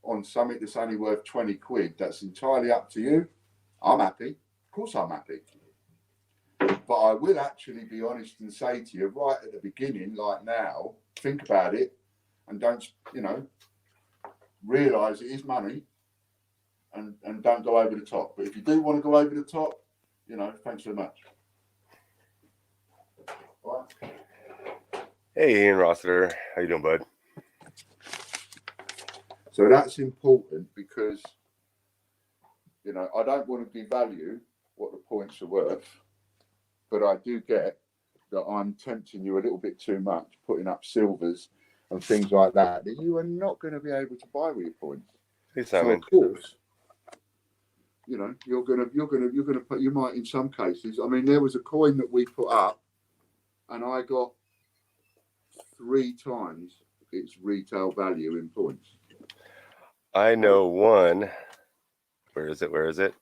on something that's only worth 20 quid, that's entirely up to you. I'm happy. Of course I'm happy. But I will actually be honest and say to you right at the beginning, like now, think about it and don't, you know, realise it is money and don't go over the top. But if you do want to go over the top, you know, thanks very much. All right. Hey, Ian Rossiter. How you doing, bud? So that's important because, you know, I don't want to devalue what the points are worth, but I do get that I'm tempting you a little bit too much, putting up silvers and things like that you are not going to be able to buy with your points. Hey, Simon. So of course, you know, you're gonna put. You might in some cases. I mean, there was a coin that we put up, and I got 3 times its retail value in points. I know one. Where is it? Where is it?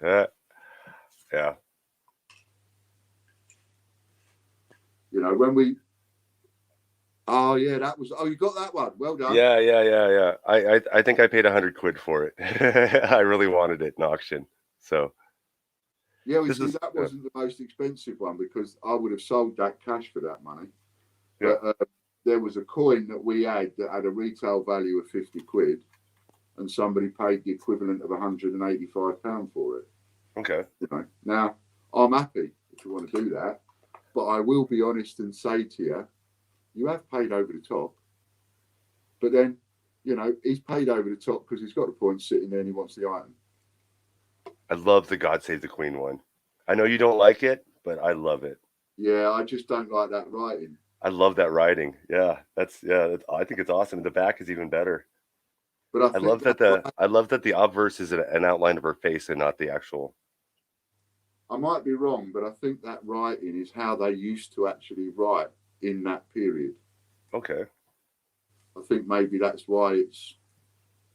Yeah. You know, when we. Oh yeah, that was. Oh, you got that one. Well done. Yeah. I think I paid 100 quid for it. I really wanted it in auction. So. Yeah, that wasn't the most expensive one because I would have sold that cash for that money. Yeah. But there was a coin that we had that had a retail value of 50 quid, and somebody paid the equivalent of £185 for it. Okay. You know, now I'm happy if you want to do that, but I will be honest and say to you, you have paid over the top. But then, you know, he's paid over the top because he's got the points sitting there and he wants the item. I love the God Save the Queen one. I know you don't like it, but I love it. Yeah, I just don't like that writing. I love that writing. Yeah, I think it's awesome. The back is even better. But I love that the obverse is an outline of her face and not the actual. I might be wrong, but I think that writing is how they used to actually write in that period. Okay. I think maybe that's why it's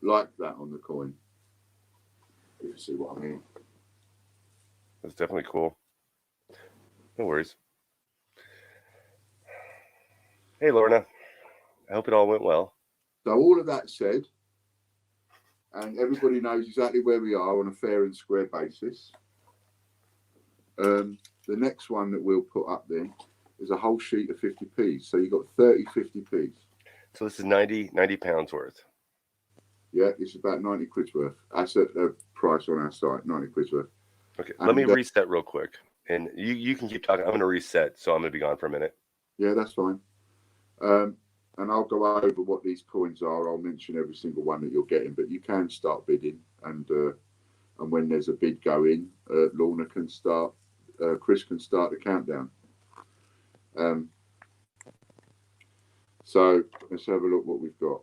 like that on the coin. You see what I mean? That's definitely cool. No worries. Hey, Lorna. I hope it all went well. So all of that said, and everybody knows exactly where we are on a fair and square basis. The next one that we'll put up then is a whole sheet of 50p. So you've got 30 50p's. So this is 90 pounds worth. Yeah, it's about 90 quid's worth. That's at the price on our site, 90 quid's worth. Okay, let me reset real quick. And you can keep talking. I'm going to reset, so I'm going to be gone for a minute. Yeah, that's fine. And I'll go over what these coins are. I'll mention every single one that you're getting, but you can start bidding. And when there's a bid going, Lorna can start, Chris can start the countdown. So let's have a look what we've got.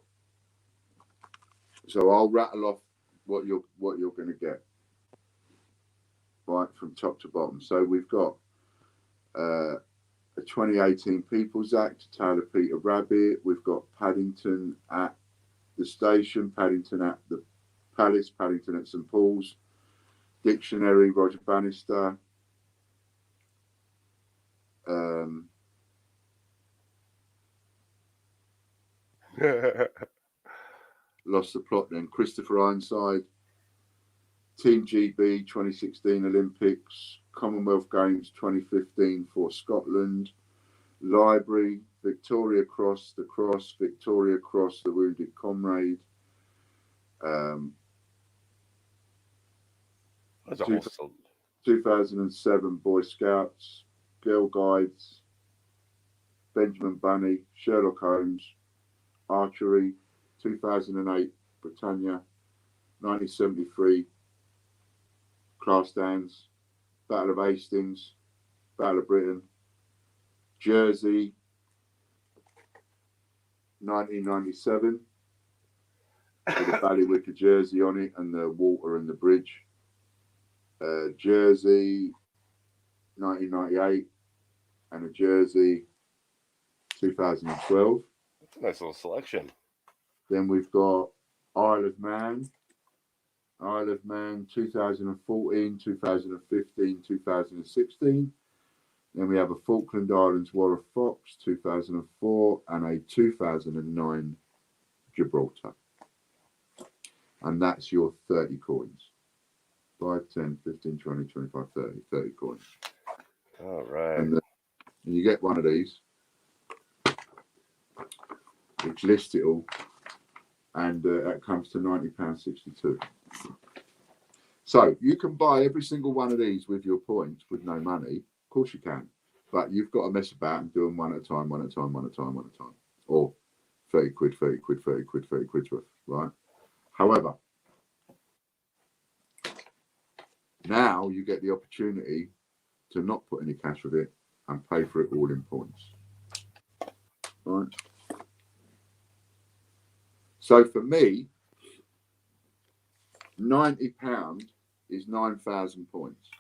So I'll rattle off what you're going to get, right from top to bottom. So we've got a 2018 People's Act, Taylor Peter Rabbit. We've got Paddington at the station, Paddington at the Palace, Paddington at St Paul's, Dictionary, Roger Bannister. Lost the plot then. Christopher Ironside, Team GB 2016 Olympics, Commonwealth Games 2015 for Scotland, Library, Victoria Cross, the Cross, Victoria Cross, the Wounded Comrade. That's a whole 2007 Boy Scouts, Girl Guides, Benjamin Bunny, Sherlock Holmes, Archery, 2008 Britannia, 1973 Class Stands, Battle of Hastings, Battle of Britain, Jersey, 1997, with the Ballywick of Jersey on it and the water and the bridge. Jersey, 1998, and a Jersey, 2012. That's a nice little selection. Then we've got Isle of Man, 2014, 2015, 2016. Then we have a Falkland Islands War of Fox, 2004, and a 2009 Gibraltar. And that's your 30 coins. 5, 10, 15, 20, 25, 30 coins. All right. And you get one of these, which lists it all, and that comes to £90.62. So you can buy every single one of these with your points with no money. Of course you can, but you've got to mess about and do them one at a time, or 30 quid, 30 quid, 30 quid, 30 quid worth, right? However, now you get the opportunity to not put any cash with it and pay for it all in points, right? So for me, £90 is 9,000 points.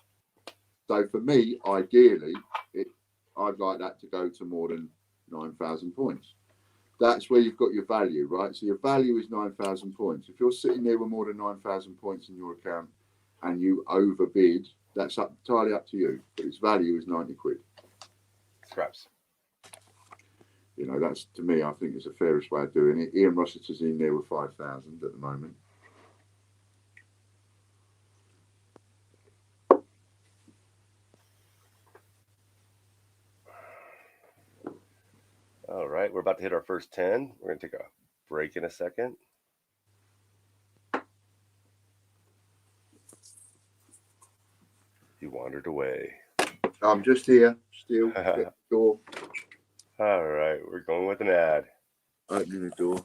So for me, ideally, I'd like that to go to more than 9,000 points. That's where you've got your value, right? So your value is 9,000 points. If you're sitting there with more than 9,000 points in your account and you overbid, that's entirely up to you. But its value is 90 quid. Scraps. You know, that's, to me, I think it's the fairest way of doing it. Ian Rossiter's in there with 5,000 at the moment. All right, we're about to hit our first 10. We're going to take a break in a second. You wandered away. I'm just here, still. Get the door. All right, we're going with an ad. Opening the door.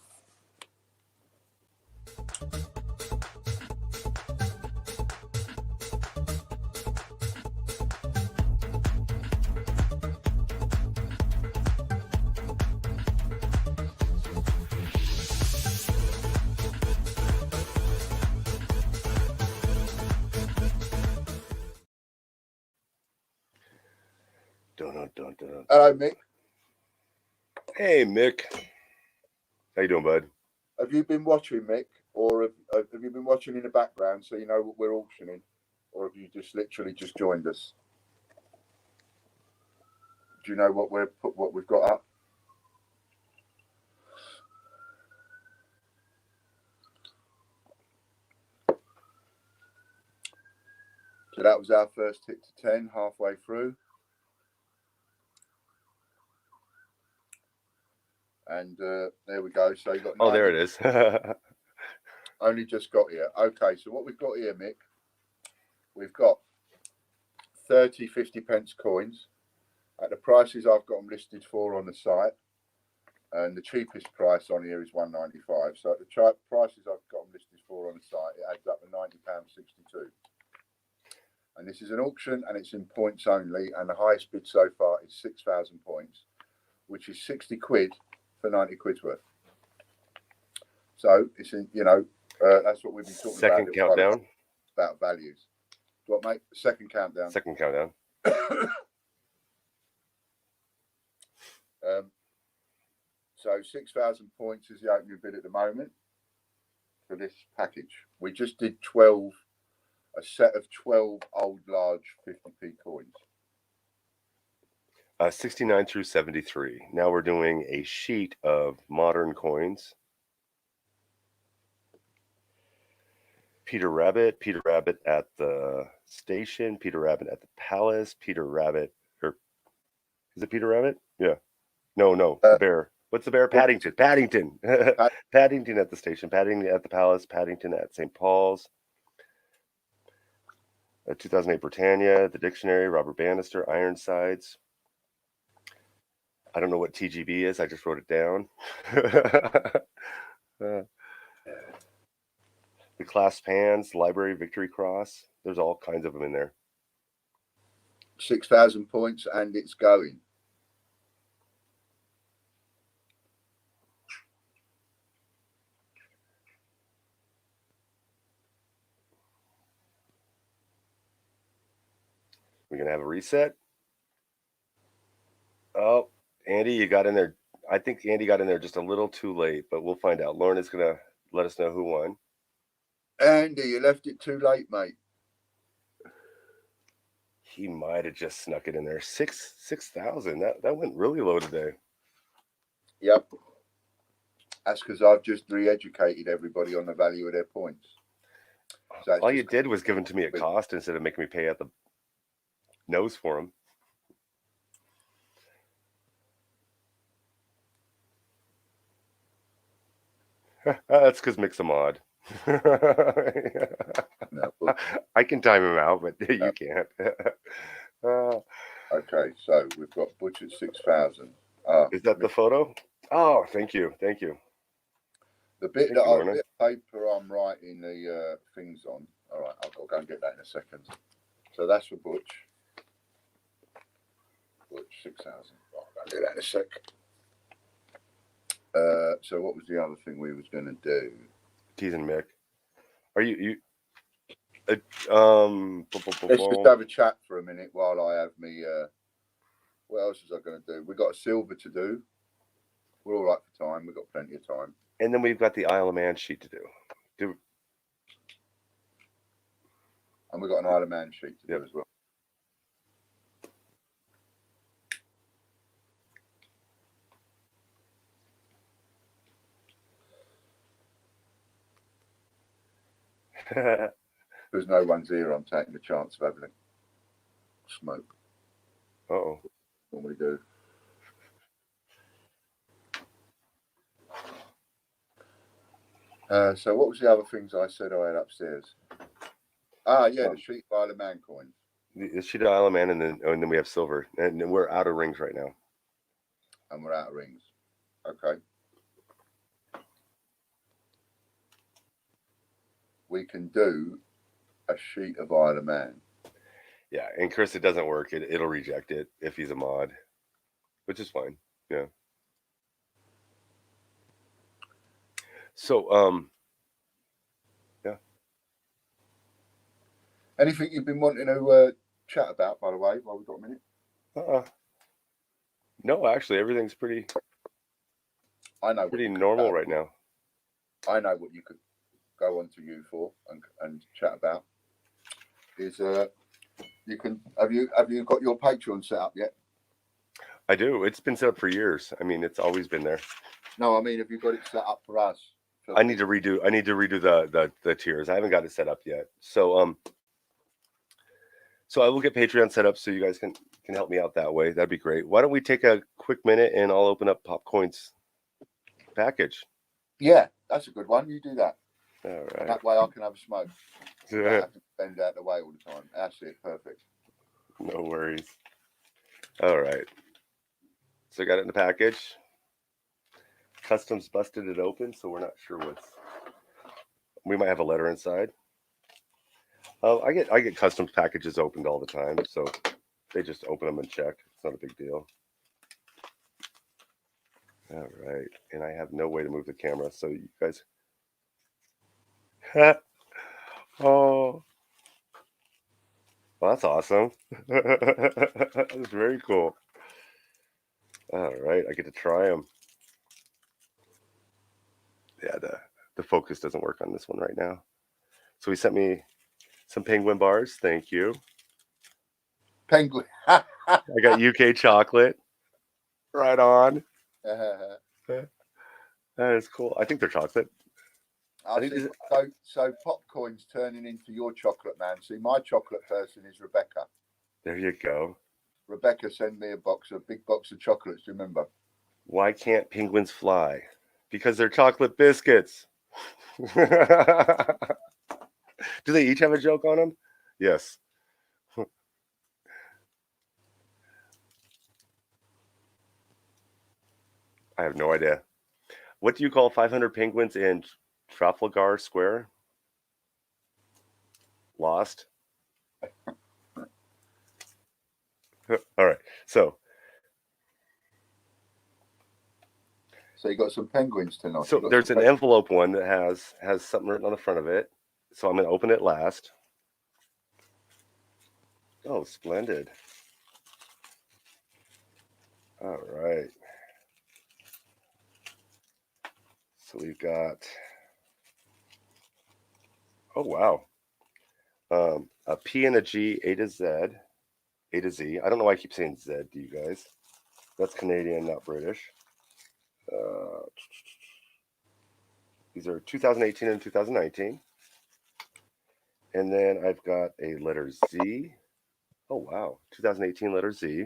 Dun. Hello, Mick. Hey, Mick. How you doing, bud? Have you been watching, Mick? Or have you been watching in the background so you know what we're auctioning? Or have you just literally just joined us? Do you know what we've got up? So that was our first hit to 10, halfway through. And there we go. So you got. Oh, there it is. Only just got here. Okay, so what we've got here, Mick, we've got 30 50p coins at the prices I've got them listed for on the site, and the cheapest price on here is £1.95. So at the prices I've got them listed for on the site, it adds up to £90.62. And this is an auction, and it's in points only, and the highest bid so far is 6,000 points, which is 60 quid for 90 quid's worth. So it's in, you know, that's what we've been talking Second about. countdown. About values. What, mate? Second countdown. Second countdown. So 6,000 points is the opening bid at the moment for this package. We just did a set of 12 old large 50p coins. 69 through 73. Now we're doing a sheet of modern coins. Peter Rabbit at the station, Peter Rabbit at the palace, Peter Rabbit, or is it Peter Rabbit? Yeah. No, the bear. What's the bear? Paddington. Paddington at the station, Paddington at the palace, Paddington at St. Paul's. 2008 Britannia, the dictionary, Robert Bannister, Ironsides. I don't know what TGB is. I just wrote it down. The clasp hands, library, Victory Cross. There's all kinds of them in there. 6,000 points, and it's going. We're going to have a reset. Oh, Andy, you got in there. I think Andy got in there just a little too late, but we'll find out. Lauren is going to let us know who won. Andy, you left it too late, mate. He might have just snuck it in there. 6,000. That went really low today. Yep. That's because I've just re-educated everybody on the value of their points. So all you did was give them to me at cost instead of making me pay at the nose for them. That's because Mick's a mod. I can time him out, but you can't. Okay, so we've got Butch at 6,000. Is that the photo? Oh, thank you. The bit bit of paper I'm writing the things on. All right, I've got to go and get that in a second. So that's for Butch. Butch 6,000. I'll do that in a sec. So what was the other thing we was going to do? Teasing Mick. Are you? Let's just have a chat for a minute while I have me. What else was I going to do? We got a silver to do. We're all right for time. We've got plenty of time. And then we've got the Isle of Man sheet to do. And we've got an Isle of Man sheet to do as well. There's no one's here. I'm taking the chance of having a smoke. Uh-oh. Normally do. So what was the other things I said I had upstairs? The sheet of Isle of Man coins. The sheet of Isle of Man, and then we have silver, and we're out of rings right now. And we're out of rings. Okay. We can do a sheet of Isle of Man. Yeah, and Chris, it doesn't work. It'll reject it if he's a mod, which is fine. Yeah. So, yeah. Anything you've been wanting to chat about, by the way, while we've got a minute? No, actually, everything's pretty normal right now. I know what you could go on to you for and chat about. Is you can have you got your Patreon set up yet? I do. It's been set up for years. I mean, it's always been there. No, I mean, have you got it set up for us? I need to redo the tiers. I haven't got it set up yet. So I will get Patreon set up so you guys can help me out that way. That'd be great. Why don't we take a quick minute and I'll open up Popcoin's package? Yeah, that's a good one. You do that. All right. That way I can have a smoke. I Yeah. have to bend out the way all the time. That's it. Perfect. No worries. All right. So I got it in the package. Customs busted it open, so we're not sure what's. We might have a letter inside. I get customs packages opened all the time, so they just open them and check. It's not a big deal. All right, and I have no way to move the camera, so you guys. Oh, well, that's awesome. That's very cool. All right, I get to try them. Yeah, the focus doesn't work on this one right now. So he sent me some penguin bars. Thank you. Penguin. I got UK chocolate. Right on. That is cool. I think they're chocolate. So Popcoin's turning into your chocolate man. See, my chocolate person is Rebecca. There you go. Rebecca sent me a big box of chocolates. Do you remember? Why can't penguins fly? Because they're chocolate biscuits. Do they each have a joke on them? Yes. I have no idea. What do you call 500 penguins in Trafalgar Square? Lost. All right. So you got some penguins tonight. So there's an envelope one that has something written on the front of it. So I'm going to open it last. Oh, splendid. All right. So we've got, oh, wow. A P and a G, A to Z, A to Z. I don't know why I keep saying Z to you guys. That's Canadian, not British. These are 2018 and 2019. And then I've got a letter Z. Oh, wow. 2018 letter Z.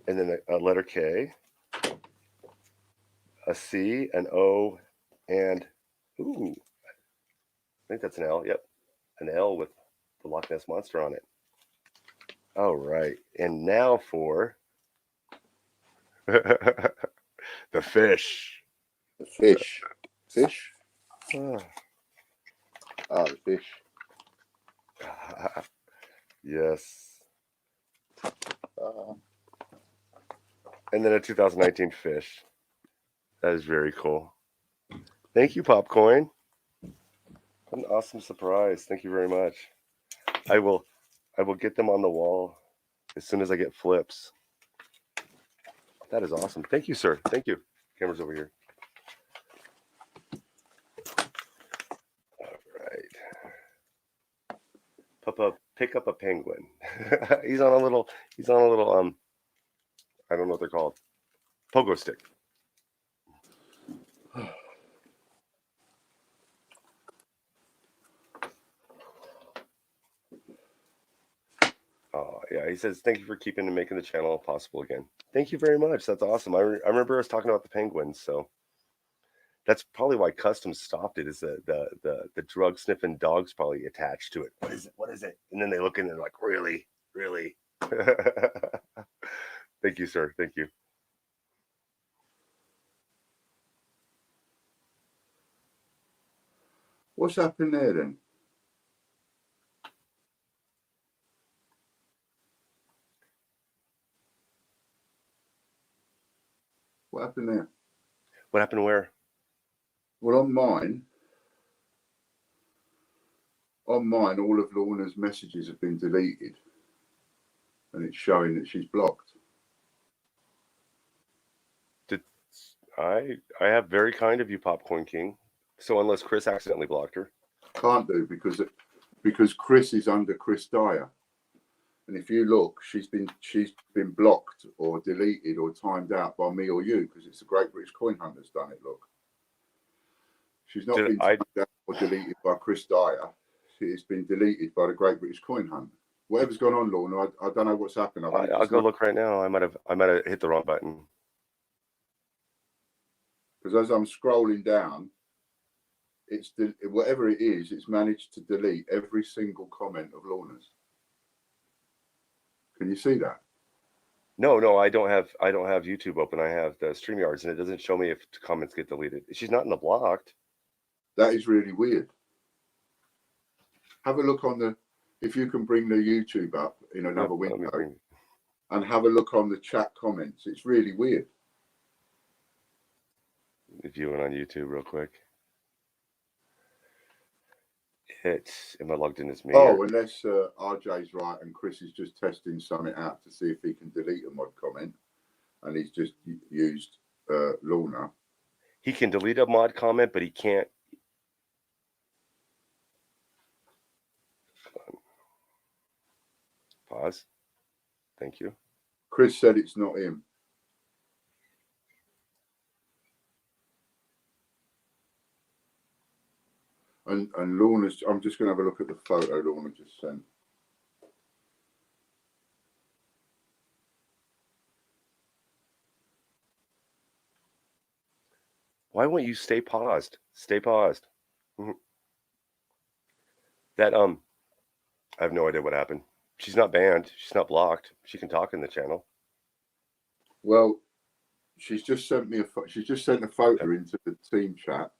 And then a letter K, a C, an O, and, ooh, I think that's an L. Yep. An L with the Loch Ness Monster on it. All right. And now for the fish. The fish. Fish? Ah. The fish. Yes. And then a 2019 fish. That is very cool. Thank you, Popcoin. What an awesome surprise. Thank you very much. I will get them on the wall as soon as I get flips. That is awesome. Thank you, sir. Thank you. Camera's over here. All right. Papa, pick up a penguin. he's on a little I don't know what they're called. Pogo stick. Oh, yeah. He says, thank you for keeping and making the channel possible again. Thank you very much. That's awesome. I remember us talking about the penguins, so that's probably why Customs stopped it, is the drug sniffing dog's probably attached to it. What is it? What is it? And then they look in and they're like, really? Really? Thank you, sir. Thank you. What's happened there then? What happened there? What happened where? Well, on mine, all of Lorna's messages have been deleted, and it's showing that she's blocked. I have very kind of you, Popcorn King. So unless Chris accidentally blocked her. Can't do because Chris is under Chris Dyer. And if you look, she's been blocked or deleted or timed out by me or you, because it's the Great British Coin Hunter's done it. Look, she's not been timed out or deleted by Chris Dyer. It's been deleted by the Great British Coin Hunter. Whatever's gone on, Lorna, I don't know what's happened. I'll go look right now. I might have hit the wrong button. Because as I'm scrolling down, it's whatever it is, it's managed to delete every single comment of Lorna's. Can you see that? No, I don't have YouTube open. I have the StreamYards, and it doesn't show me if comments get deleted. She's not in the blocked. That is really weird. Have a look on if you can bring the YouTube up in another window, and have a look on the chat comments. It's really weird. Viewing on YouTube real quick. Am I logged in as me? Oh, unless RJ's right and Chris is just testing something out to see if he can delete a mod comment, and he's just used Lorna. He can delete a mod comment, but he can't. Pause. Thank you. Chris said it's not him. And Lorna's, I'm just going to have a look at the photo Lorna just sent. Why won't you stay paused? Stay paused. That I have no idea what happened. She's not banned. She's not blocked. She can talk in the channel. Well, she's just sent me she's just sent a photo into the team chat,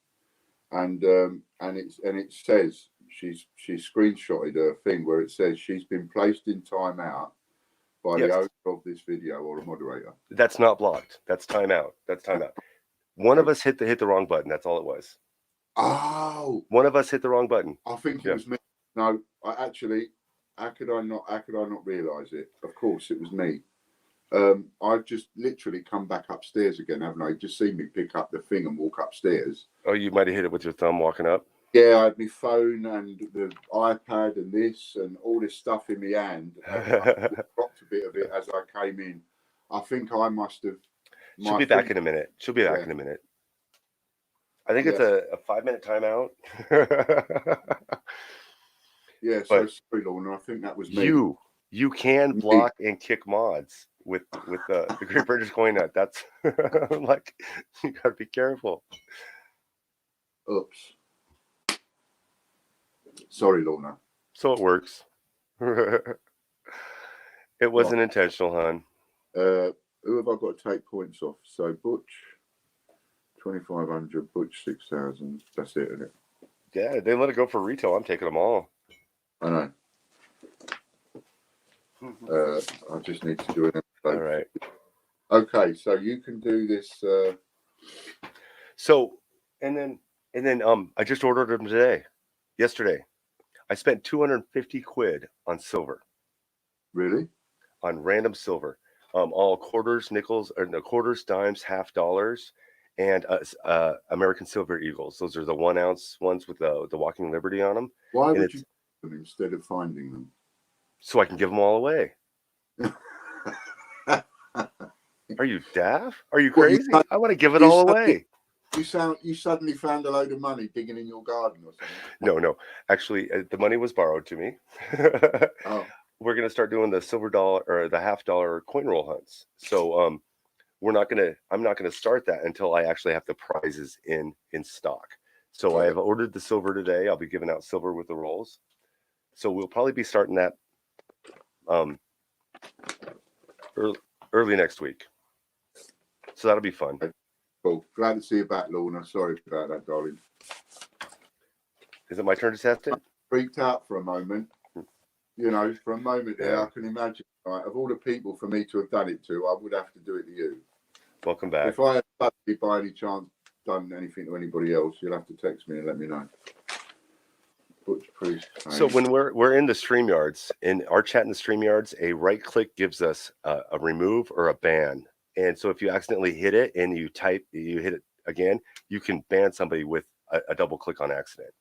and it says she's screenshotted her thing where it says she's been placed in timeout by the owner of this video or a moderator. That's not blocked. That's timeout. That's timeout. One of us hit the wrong button. That's all it was. Oh, one of us hit the wrong button. I think it was me. No, I actually. How could I not realise it? Of course, it was me. I've just literally come back upstairs again, haven't I? Just seen me pick up the thing and walk upstairs. Oh, you might have hit it with your thumb walking up. Yeah, I had my phone and the iPad and this and all this stuff in my hand. I dropped a bit of it as I came in. I think I must have. She'll be back in a minute. She'll be back in a minute. I think it's a 5-minute timeout. Yeah, so sorry, Lorna. I think that was me. You can block and kick mods with the Great British Coin Nut. That's like, you gotta be careful. Oops. Sorry, Lorna. So it works. It wasn't intentional, hon. Who have I got to take points off? So Butch, 2,500. Butch, 6,000. That's it, isn't it? Yeah, they let it go for retail. I'm taking them all. I know. I just need to do it. All right. Okay, so you can do this. So, and then I just ordered them yesterday. I spent 250 quid on silver. Really? On random silver. All quarters, nickels, or no, quarters, dimes, half dollars, and American Silver Eagles. Those are the 1 ounce ones with the Walking Liberty on them. Why would you do them instead of finding them? So I can give them all away. Are you daft? Are you crazy? I want to give it all away. You suddenly found a load of money digging in your garden or something. No. Actually, the money was borrowed to me. Oh. We're gonna start doing the silver dollar or the half dollar coin roll hunts. So I'm not gonna start that until I actually have the prizes in stock. So I have ordered the silver today. I'll be giving out silver with the rolls. So we'll probably be starting that early next week. So that'll be fun. Cool. Glad to see you back, Lorna. Sorry about that, darling. Is it my turn to test it? I freaked out for a moment. You know, for a moment there, I can imagine, right, of all the people for me to have done it to, I would have to do it to you. Welcome back. If I had by any chance done anything to anybody else, you'll have to text me and let me know. Butch Priest. So when we're in the StreamYards, in our chat in the StreamYards, a right click gives us a remove or a ban. And so if you accidentally hit it and you hit it again, you can ban somebody with a double click on accident.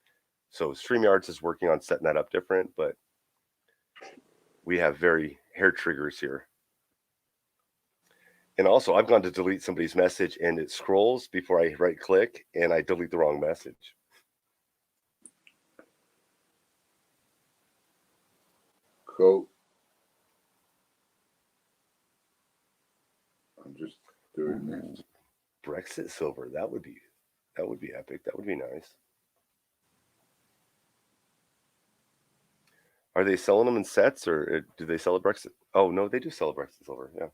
So StreamYards is working on setting that up different, but we have very hair triggers here. And also, I've gone to delete somebody's message and it scrolls before I right click and I delete the wrong message. Cool. I'm just doing this. Brexit silver. That would be epic. That would be nice. Are they selling them in sets or do they sell a Brexit? Oh, no, they do sell a Brexit silver. Yeah.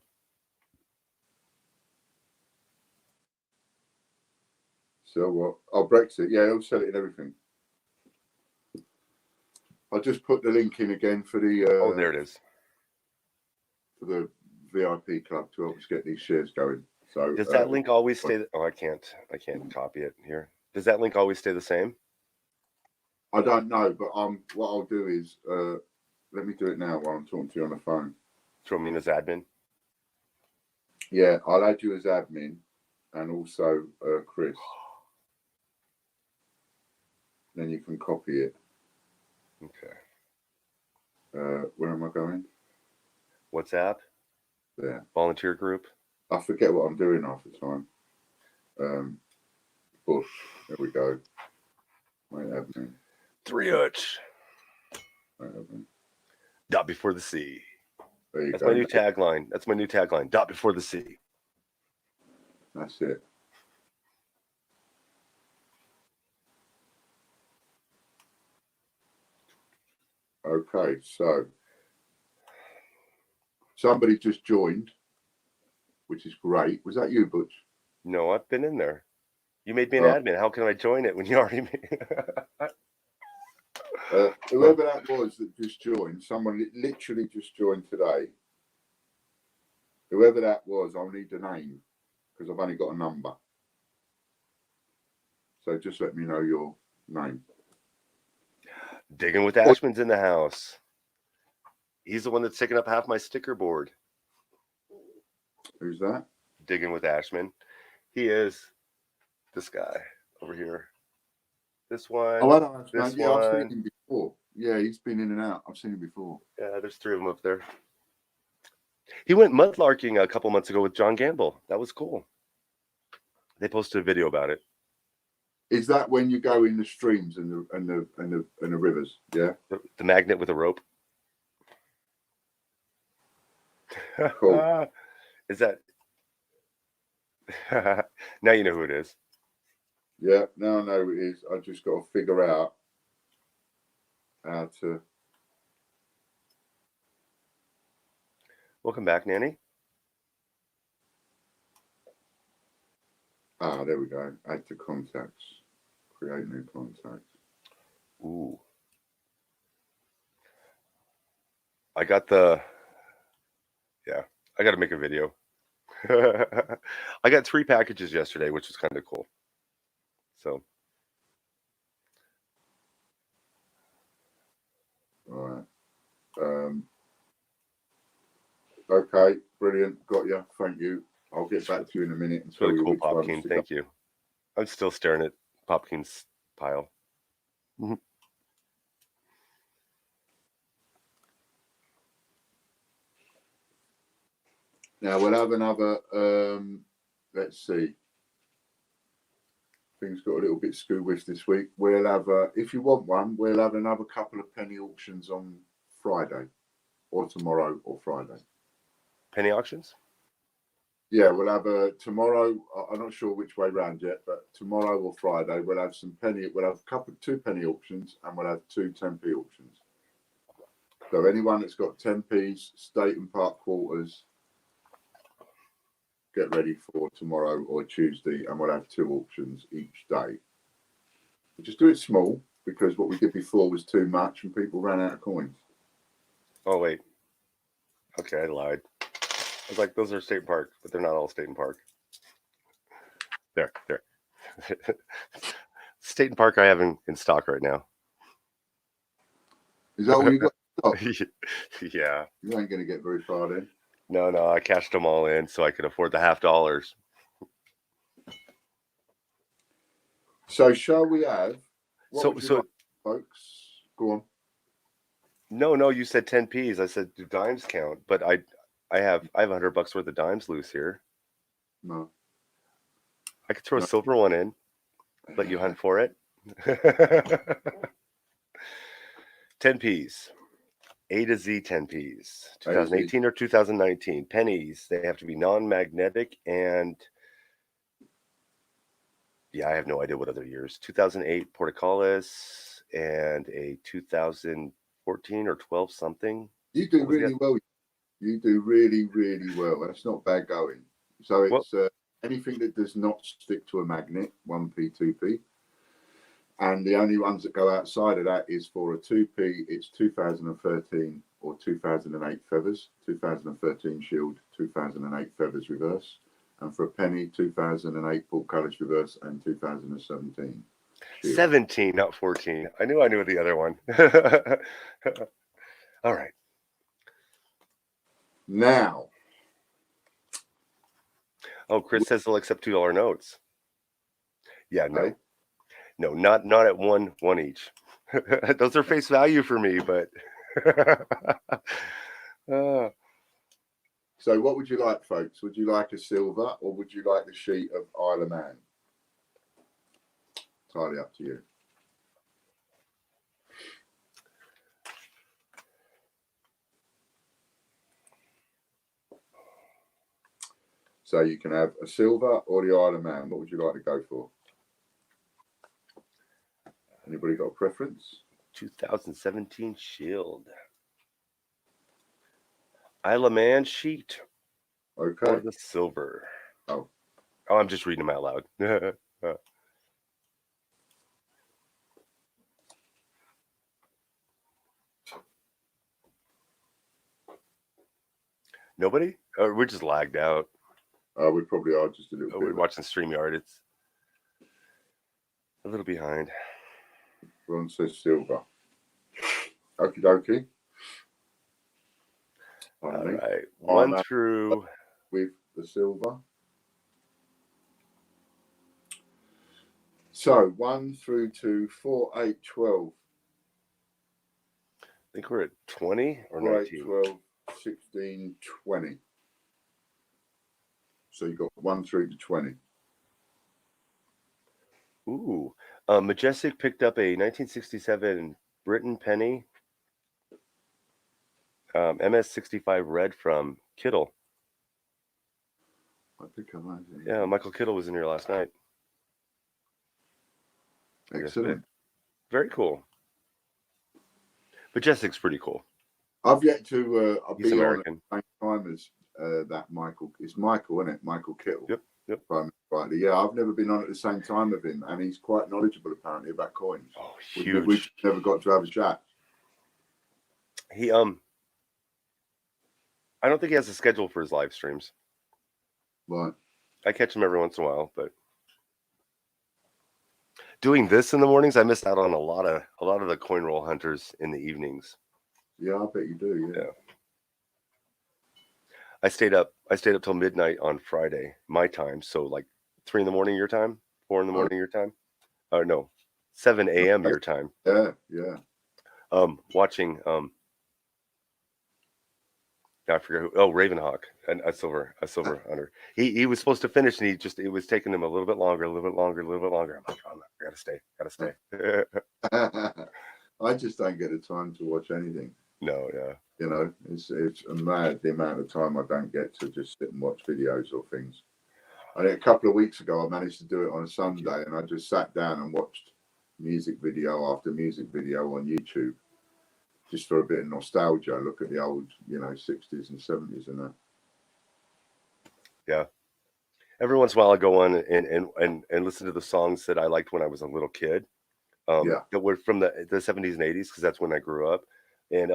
So what? Oh, Brexit. Yeah, they'll sell it in everything. I'll just put the link in again for the. Oh, there it is. For the VIP club to help us get these shares going. So does that link always stay? I can't copy it here. Does that link always stay the same? I don't know, but what I'll do is let me do it now while I'm talking to you on the phone. Throw me in as admin. Yeah, I'll add you as admin, and also Chris. Then you can copy it. Okay. Where am I going? WhatsApp. There. Volunteer group. I forget what I'm doing half the time. Bush. There we go. My admin. 3H. Dot before the C. That's my new tagline. That's my new tagline. Dot before the C. That's it. Okay, so somebody just joined. which is great. Was that you, Butch? No, I've been in there. You made me an Oh. admin. How can I join it when you already made Whoever that was that just joined, someone literally just joined today. Whoever that was, I'll need the name because I've only got a number. So just let me know your name. Digging with Ashman's in the house. He's the one that's taking up half my sticker board. Who's that? Digging with Ashman. He is this guy over here. This one. Oh, I don't know. This Yeah, one. I've seen him before. Yeah, he's been in and out. I've seen him before. Yeah, there's 3 of them up there. He went mudlarking a couple months ago with John Gamble. That was cool. They posted a video about it. Is that when you go in the streams and the rivers? Yeah. The magnet with a rope. Cool. Is that? Now you know who it is. Yeah, now I know who it is. I just got to figure out how to. Welcome back, Nanny. Ah, there we go. Add to contacts. Create new contacts. Ooh. I got the. Yeah, I got to make a video. I got 3 packages yesterday, which was kind of cool. So. All right. Okay, brilliant. Got you. Thank you. I'll get back to you in a minute and It's tell really you cool, which ones Popkeen. to Thank go. you. I'm still staring at Popkeen's pile. Now we'll have another. Let's see. Things got a little bit skewish this week. We'll have, if you want one, we'll have another couple of penny auctions on Friday, or tomorrow, or Friday. Penny auctions? Yeah, we'll have tomorrow. I'm not sure which way round yet, but tomorrow or Friday we'll have some penny. We'll have 2 penny auctions, and we'll have 2 10p auctions. So anyone that's got 10p's, state and park quarters, get ready for tomorrow or Tuesday, and we'll have 2 auctions each day. We'll just do it small because what we did before was too much, and people ran out of coins. Oh wait. Okay, I lied. I was like, those are State Park, but they're not all State and Park. There. State and Park I have in stock right now. Is that all you got? Yeah. You ain't going to get very far then. No, I cashed them all in so I could afford the $50. So shall we have? What So like, folks, go on. No, you said 10p's. I said, do dimes count? But I have $100 worth of dimes loose here. No. I could throw a silver one in. Let you hunt for it. 10p's. A to Z 10p's. 2018 or 2019. Pennies. They have to be non-magnetic and yeah, I have no idea what other years. 2008 Portacales and a 2014 or 12 something. You do really well. You do really, really well. That's not bad going. So it's anything that does not stick to a magnet, 1p, 2p. And the only ones that go outside of that is for a 2p, it's 2013 or 2008 feathers, 2013 shield, 2008 feathers reverse. And for a penny, 2008 portcullis reverse and 2017. Shield. 17, not 14. I knew the other one. All right. Now. Oh, Chris says they'll accept $2 notes. Yeah, no. Right. No, not at one each. Those are face value for me, but So what would you like, folks? Would you like a silver or would you like the sheet of Isle of Man? Entirely up to you. So you can have a silver or the Isle of Man. What would you like to go for? Anybody got a preference? 2017 Shield. Isle of Man sheet. Okay. or the silver? Oh. Oh, I'm just reading them out loud. Nobody? Or we're just lagged out. We probably are just a little We're bit. watching StreamYard. It's a little behind. Ron says silver. Okie dokie. All right. One through. With the silver. So 1 through to 4, 8, 12. I think we're at 20 or 4, 19. 8, 12, 16, 20. So you got 1 through to 20. Ooh. Majestic picked up a 1967 Britain penny MS65 red from Kittle. I think I might. Yeah, Michael Kittle was in here last night. Excellent. Very cool. Majestic's pretty cool. I've yet to He's be American. on at the same time as that Michael. It's Michael, isn't it? Michael Kittle. Yep. Rightly. Yeah, I've never been on at the same time with him, and he's quite knowledgeable apparently about coins. Oh, huge. We've never got to have a chat. He I don't think he has a schedule for his live streams. Right. I catch him every once in a while, but doing this in the mornings, I missed out on a lot of the coin roll hunters in the evenings. Yeah, I bet you do. Yeah. I stayed up till midnight on Friday, my time. So like 3 in the morning your time, 4 in the morning your time. Oh no, 7 a.m. your time. Yeah. Watching I forget who. Oh, Ravenhawk, and a silver hunter. He was supposed to finish, and it was taking him a little bit longer. I'm like, oh, I gotta stay. I just don't get the time to watch anything. No, yeah. You know, it's mad the amount of time I don't get to just sit and watch videos or things. I think a couple of weeks ago I managed to do it on a Sunday, and I just sat down and watched music video after music video on YouTube, just for a bit of nostalgia. Look at the old, 60s and 70s and that. Yeah. Every once in a while I go on and listen to the songs that I liked when I was a little kid. That were from the 70s and 80s, because that's when I grew up, and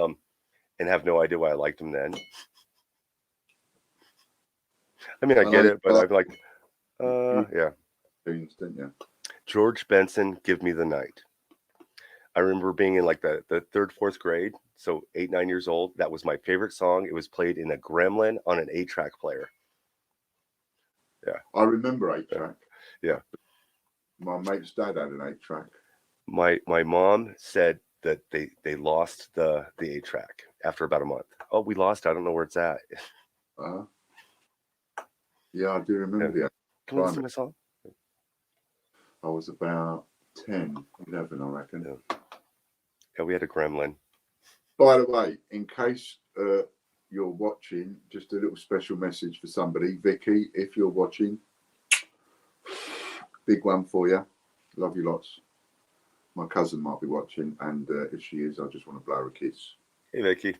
have no idea why I liked them then. I mean, I get it, but I'm like, yeah. Tunes, didn't you? George Benson, Give Me the Night. I remember being in like the 3rd, 4th grade, so 8, 9 years old. That was my favorite song. It was played in a Gremlin on an 8-track player. Yeah. I remember 8-track. Yeah. My mate's dad had an 8-track. My mom said that they lost the 8-track after about a month. Oh, we lost it. I don't know where it's at. Yeah, I do remember the. Can we listen to my song? I was about 10, 11, I reckon. Yeah, we had a Gremlin. By the way, in case you're watching, just a little special message for somebody. Vicky, if you're watching, big one for you. Love you lots. My cousin might be watching, and if she is, I just want to blow her a kiss. Hey, Vicky.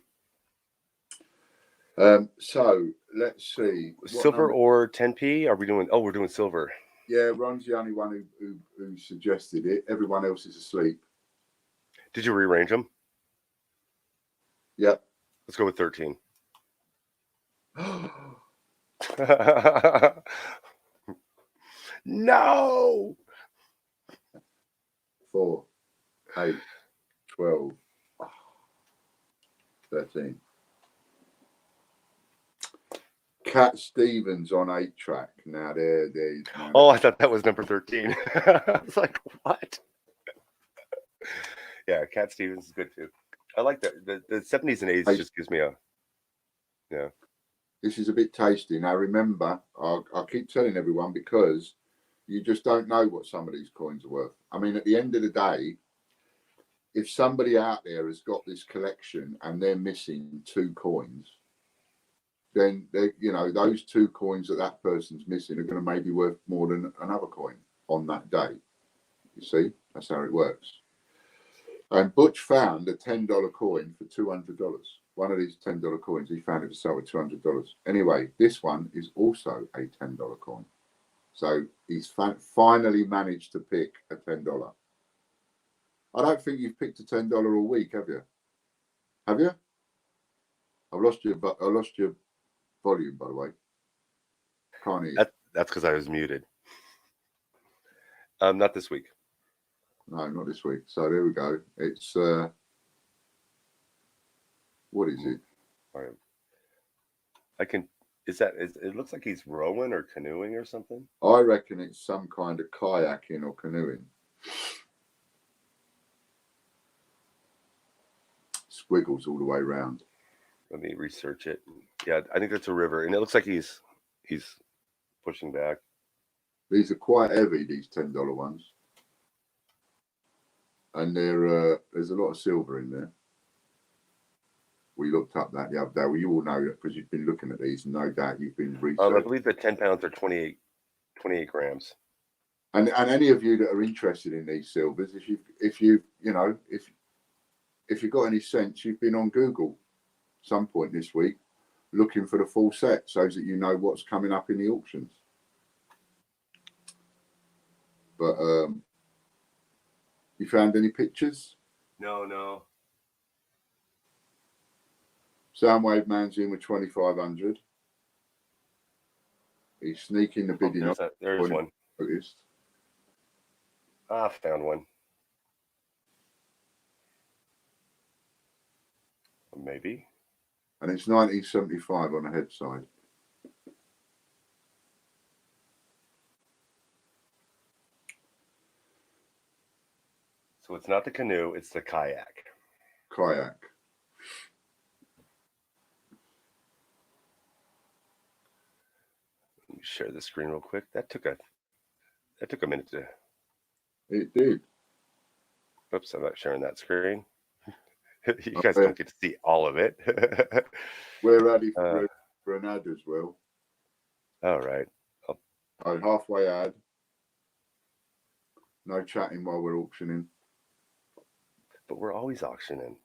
So let's see. Silver or 10p? Are we doing? Oh, we're doing silver. Yeah, Ron's the only one who suggested it. Everyone else is asleep. Did you rearrange them? Yep. Let's go with 13. No. 4, 8, 12, 13. Cat Stevens on 8-track. Now there's. Oh, I thought that was number 13. I was like, what? Yeah, Cat Stevens is good too. I like that. The 70s and 80s just gives me a. Yeah. This is a bit tasty. Now remember, I'll keep telling everyone, because you just don't know what some of these coins are worth. I mean, at the end of the day, if somebody out there has got this collection and they're missing 2 coins, then those 2 coins that person's missing are going to maybe worth more than another coin on that day. You see, that's how it works. And Butch found a $10 coin for $200. one of these $10 coins. He found it for sale at $200. Anyway, this one is also a $10 coin. So he's finally managed to pick a $10. I don't think you've picked a $10 all week, have you? Have you? I lost your volume, by the way. Can't hear you. That's because I was muted. Not this week. No, not this week. So there we go. It's what is it? All right. I can. It looks like he's rowing or canoeing or something. I reckon it's some kind of kayaking or canoeing. Squiggles all the way around. Let me research it. Yeah, I think that's a river, and it looks like he's pushing back. These are quite heavy, these $10 ones, and there's a lot of silver in there. We looked up that the other day. Well, you all know that because you've been looking at these, and no doubt you've been researching. I believe the 10 pounds are 28 grams. And any of you that are interested in these silvers, if you've got any sense, you've been on Google some point this week looking for the full set so that you know what's coming up in the auctions. But you found any pictures? No. Soundwave Man's in with 2,500. He's sneaking the bidding up. There's one. Noticed. I found one. Maybe. And it's 1975 on the head side. So it's not the canoe, it's the kayak. Kayak. Let me share the screen real quick. That took a minute to. It did. Oops, I'm not sharing that screen. You guys don't get to see all of it. We're ready for an ad as well. All right. A halfway ad. No chatting while we're auctioning. But we're always auctioning.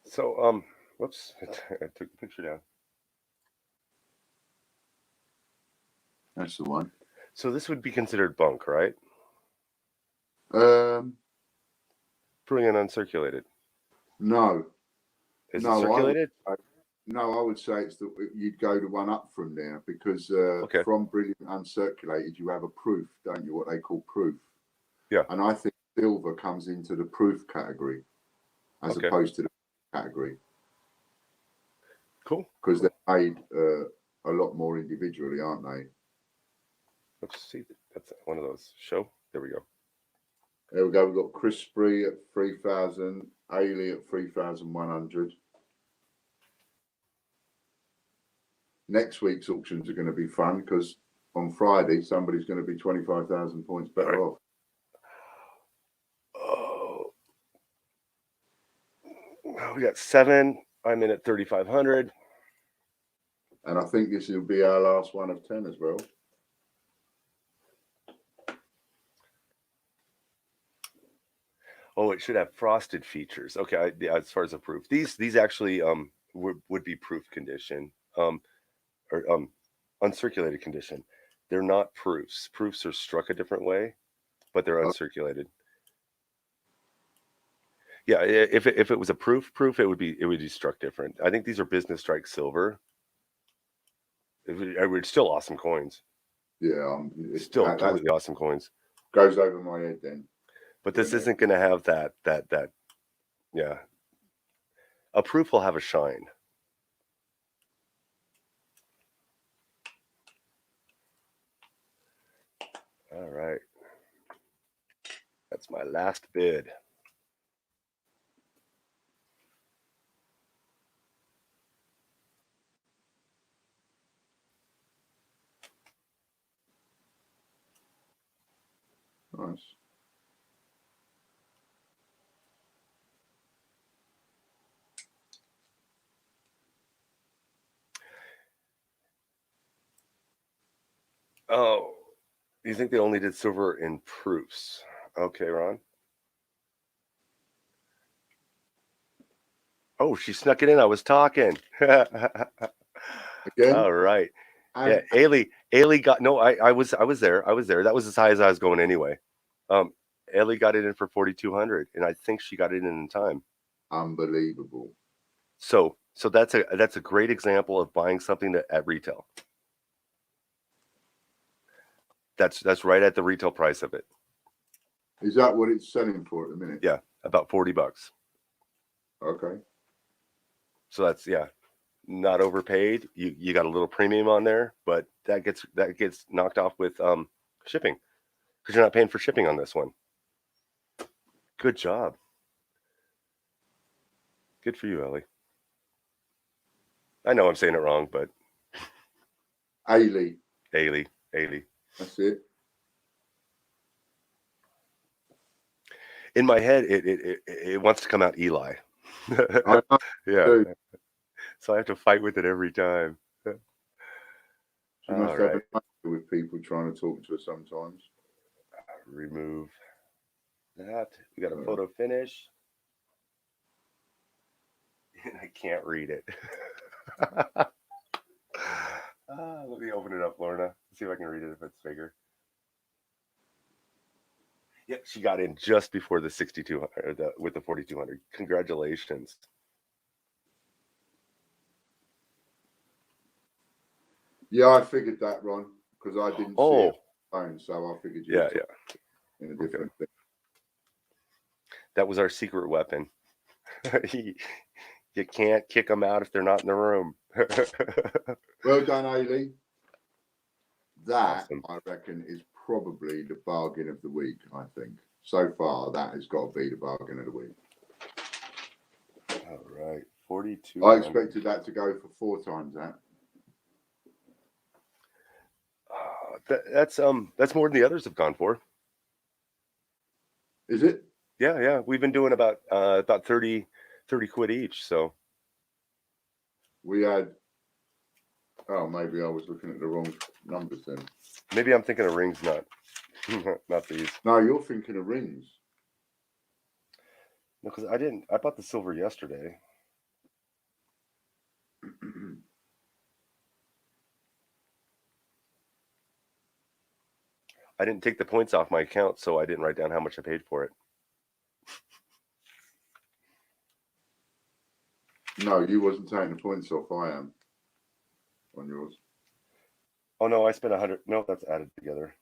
So, whoops, I took the picture down. That's the one. So this would be considered bunk, right? Um, Brewing and uncirculated. no. Is it circulated? I would say it's that you'd go to one up from there because from brilliant uncirculated you have a proof, don't you? What they call proof. Yeah. And I think silver comes into the proof category as opposed to the category. Cool. Because they're made a lot more individually, aren't they? Let's see. That's one of those. Show. There we go. There we go. We've got Chris Spree at 3,000, Ailey at 3,100. Next week's auctions are going to be fun because on Friday somebody's going to be 25,000 points better off. Oh, we got 7. I'm in at 3,500. And I think this will be our last one of 10 as well. Oh, it should have frosted features. Okay, as far as the proof, these actually would be proof condition, or uncirculated condition. They're not proofs. Proofs are struck a different way, but they're uncirculated. Yeah, if it was a proof, it would be struck different. I think these are business strike silver. It's still awesome coins. Yeah, it's still completely awesome coins. Goes over my head then. But this isn't going to have that. Yeah, a proof will have a shine. All right, that's my last bid. nice. Oh, you think they only did silver in proofs? Okay, Ron. Oh, she snuck it in. I was talking. Again, All right. Yeah, and Ailey got no. I was there. I was there. That was as high as I was going anyway. Ailey got it in for 4,200, and I think she got it in time. unbelievable. So that's a great example of buying something at retail. That's right at the retail price of it. Is that what it's selling for at the minute? Yeah, about $40. Okay. So that's not overpaid. You got a little premium on there, but that gets knocked off with shipping because you're not paying for shipping on this one. Good job. Good for you, Ellie. I know I'm saying it wrong, but Ailey. That's it. In my head, it wants to come out Eli. I know, Yeah. too. So I have to fight with it every time. She must have an issue with people trying to talk to her sometimes. Remove that. We got a photo finish. And I can't read it. Let me open it up, Lorna. See if I can read it if it's bigger. Yep, she got in just before the 6,200 with the 4,200. Congratulations. Yeah, I figured that, Ron, because I didn't see it on phone, so I figured you were in a different thing. That was our secret weapon. You can't kick them out if they're not in the room. Well done, Ailey. That, awesome. I reckon, is probably the bargain of the week, I think. So far, that has got to be the bargain of the week. All right, 42. I expected that to go for 4 times that. That's more than the others have gone for. Is it? Yeah. We've been doing about 30 quid each. So we had. Oh, maybe I was looking at the wrong numbers then. Maybe I'm thinking of rings, not these. No, you're thinking of rings. No, because I bought the silver yesterday. I didn't take the points off my account, so I didn't write down how much I paid for it. No, you wasn't taking the points off. I am on yours. Oh no, I spent 100. No, that's added together.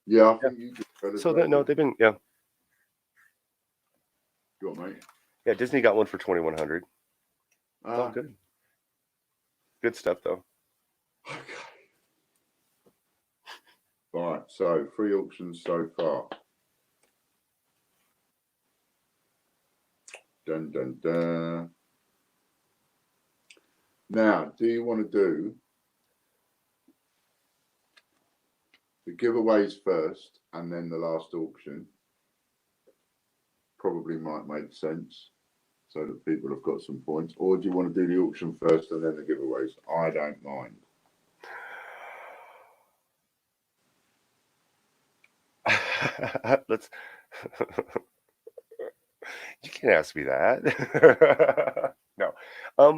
Yeah, I think you did. So no, they've been You got, mate? Yeah, Disney got one for 2,100. Oh, good. Good stuff though. Okay. Right, so 3 auctions so far. Dun dun dun. Now, do you want to do the giveaways first and then the last auction? Probably might make sense so that people have got some points. Or do you want to do the auction first and then the giveaways? I don't mind. Let's. You can't ask me that. No.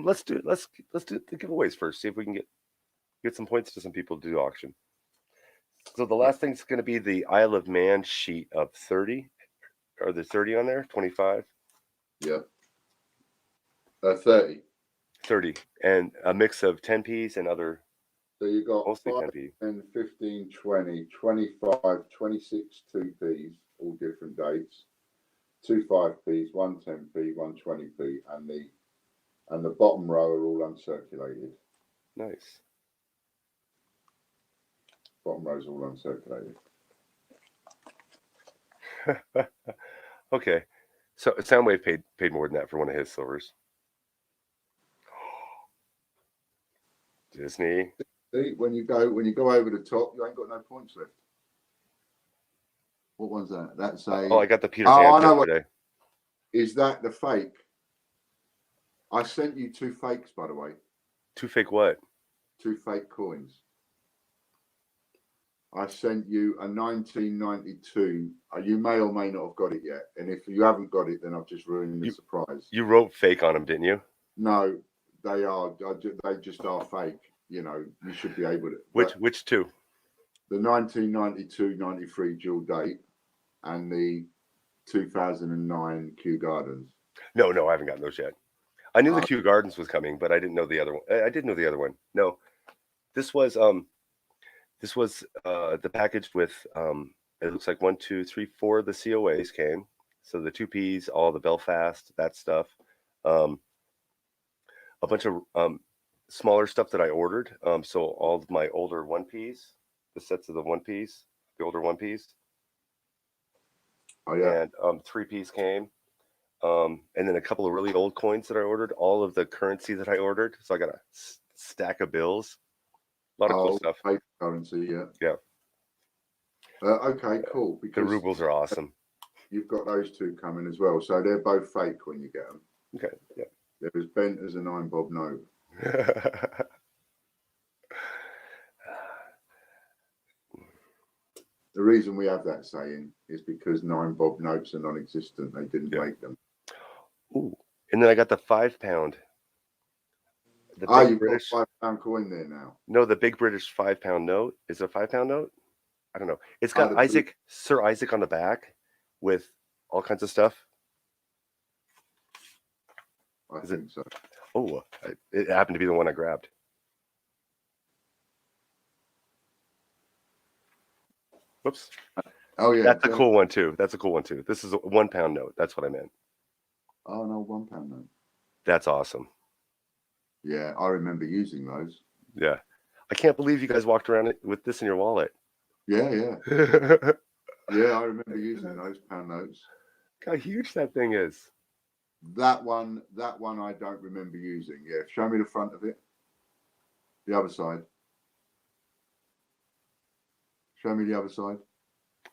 Let's do the giveaways first. See if we can get some points to some people to do auction. So the last thing's going to be the Isle of Man sheet of 30. Are there 30 on there? 25? Yeah. 30. 30. And a mix of 10p's and other. So you got mostly 5, 10p. 10, 15, 20, 25, 26 2p's, all different dates. 2 5p's, 1 10p, 1 20p, and the bottom row are all uncirculated. Nice. Bottom row's all uncirculated. Okay. So Soundwave paid more than that for one of his silvers. Disney. See, when you go over the top, you ain't got no points left. What one's that? That's a. Oh, I got the Peter Oh, Pan I know what. yesterday. Is that the fake? I sent you 2 fakes, by the way. 2 fake what? 2 fake coins. I sent you a 1992. You may or may not have got it yet. And if you haven't got it, then I've just ruined the surprise. You wrote fake on them, didn't you? No, they are. They just are fake. You know, you should be able to. Which 2? The 1992-93 dual date and the 2009 Kew Gardens. No, I haven't gotten those yet. I knew the Kew Gardens was coming, but I didn't know the other one. I did know the other one. No, this was the package with it looks like 1, 2, 3, 4 of the COAs came. So the 2 Ps, all the Belfast, that stuff. A bunch of smaller stuff that I ordered. So all of my older 1 Ps, the sets of the 1 Ps, the older 1 Ps. Oh yeah. And 3 Ps came. And then a couple of really old coins that I ordered, all of the currency that I ordered. So I got a stack of bills. A lot of cool stuff. Paper currency, yeah. Yeah. Okay, cool. Because the rubles are awesome. You've got those 2 coming as well. So they're both fake when you get them. Okay, yeah. They're as bent as a 9 bob note. The reason we have that saying is because 9 bob notes are non-existent. They didn't make them. Ooh, and then I got the £5. You've got £5 coin there now. No, the big British £5 note. Is it a £5 note? I don't know. It's got Sir Isaac on the back with all kinds of stuff. I think so. Oh, it happened to be the one I grabbed. Whoops. Oh yeah. That's a cool one too. This is a £1 note. That's what I meant. Oh no, £1 note. That's awesome. Yeah, I remember using those. Yeah. I can't believe you guys walked around with this in your wallet. Yeah. Yeah, I remember using those pound notes. Look how huge that thing is. That one I don't remember using. Yeah, show me the front of it. The other side. Show me the other side.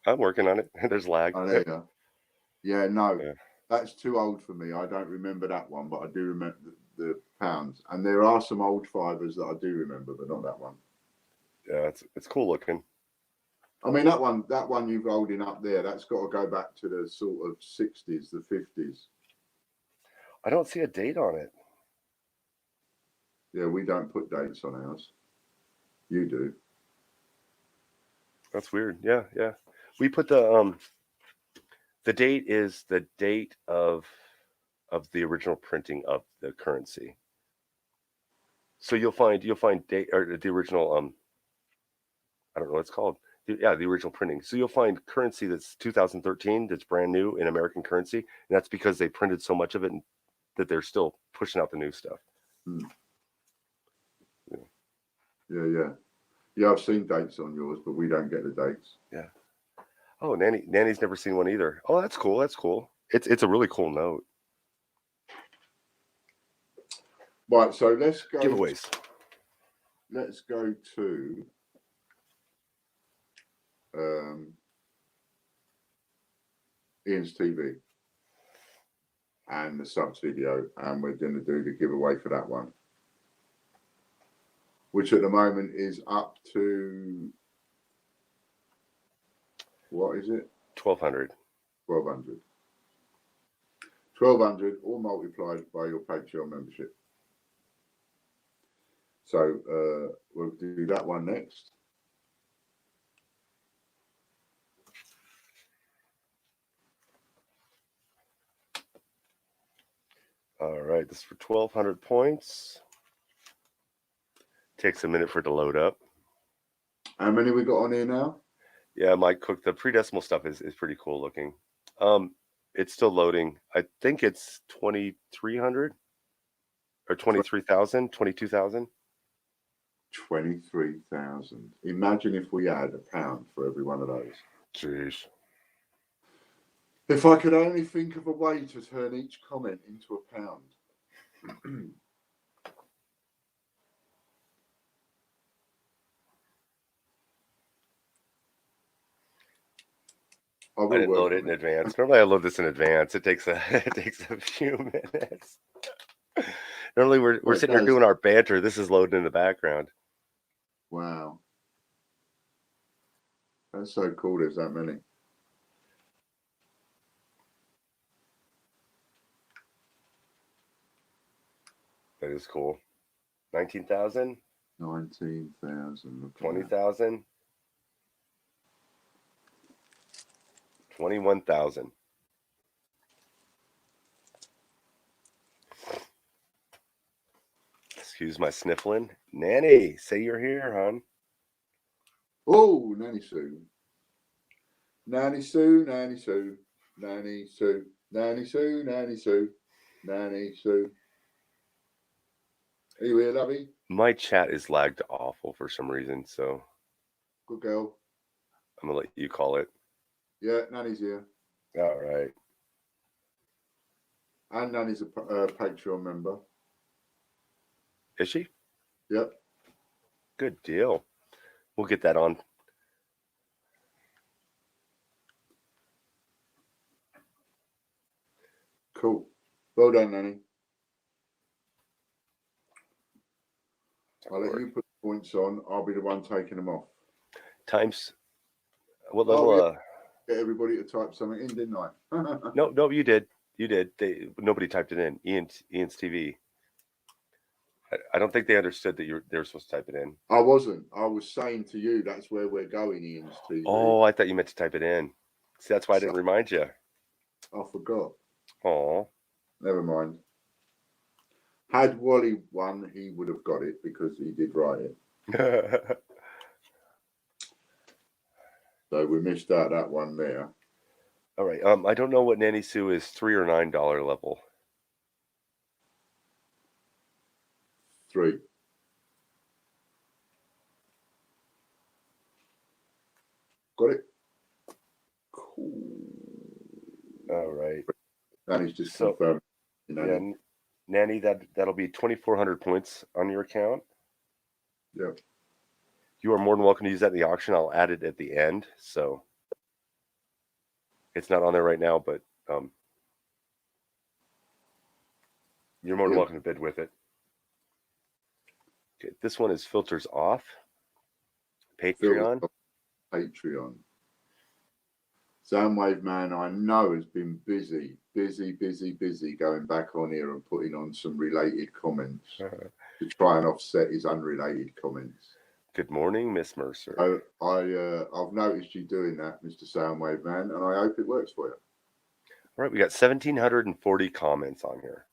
I'm working on it. There's lag. Oh, there you go. Yeah, no, that's too old for me. I don't remember that one, but I do remember the pounds. And there are some old fibers that I do remember, but not that one. Yeah, it's cool looking. I mean, that one you're holding up there, that's got to go back to the sort of 60s, the 50s. I don't see a date on it. Yeah, we don't put dates on ours. You do. That's weird. Yeah. We put the date is the date of the original printing of the currency. So you'll find date or the original I don't know what it's called. The original printing. So you'll find currency that's 2013 that's brand new in American currency, and that's because they printed so much of it that they're still pushing out the new stuff. Yeah, I've seen dates on yours, but we don't get the dates. Yeah. Oh, Nanny's never seen one either. Oh, that's cool. It's a really cool note. Right, so let's go giveaways. Let's go to Ian's TV and the subs video, and we're going to do the giveaway for that one, which at the moment is up to, what is it? 1,200. 1,200. 1,200 all multiplied by your Patreon membership. So we'll do that one next. All right, this is for 1,200 points. Takes a minute for it to load up. How many we got on here now? Yeah, Mike Cook, the pre-decimal stuff is pretty cool looking. It's still loading. I think it's 2,300 or 23,000, 22,000. 23,000. Imagine if we had £1 for every one of those. Jeez. If I could only think of a way to turn each comment into £1. I I will didn't work load it on in it. advance. Normally I load this in advance. It takes a it takes a few minutes. Normally we're Well, it sitting here does. doing our banter. This is loading in the background. Wow. That's so cool. There's that many. That is cool. 19,000, 19,000. 20,000, 21,000. Excuse my sniffling. Nanny, say you're here, hon. Oh, Nanny Sue. Nanny Sue, Nanny Sue, Nanny Sue, Nanny Sue, Nanny Sue, Nanny Sue. Are you here, lovey? My chat is lagged awful for some reason, so Good girl. I'm gonna let you call it. Yeah, Nanny's here. All right. And Nanny's a Patreon member. Is she? Yep. Good deal. We'll get that on. Cool. Well done, Nanny. I'll let you put the points on. I'll be the one taking them off. Times. What Oh, level? yeah. Get everybody to type something in, didn't I? No, you did. You did. Nobody typed it in. Ian's TV. I don't think they understood that they were supposed to type it in. I wasn't. I was saying to you, that's where we're going, Ian's TV. Oh, I thought you meant to type it in. See, that's why I didn't remind you. I forgot. Oh. Never mind. Had Wally won, he would have got it because he did write it. So we missed out that one there. All right. I don't know what Nanny Sue is, $3 or $9 level. 3. Got it? Cool. All right. Nanny's just So, confirmed. yeah, Nanny, that'll be 2,400 points on your account. Yep. You are more than welcome to use that in the auction. I'll add it at the end. So it's not on there right now, but you're more than welcome to bid with it. Okay, this one is filters off. Patreon. Patreon. Soundwave Man, I know, has been busy going back on here and putting on some related comments to try and offset his unrelated comments. Good morning, Miss Mercer. I've noticed you doing that, Mr. Soundwave Man, and I hope it works for you. All right, we got 1,740 comments on here.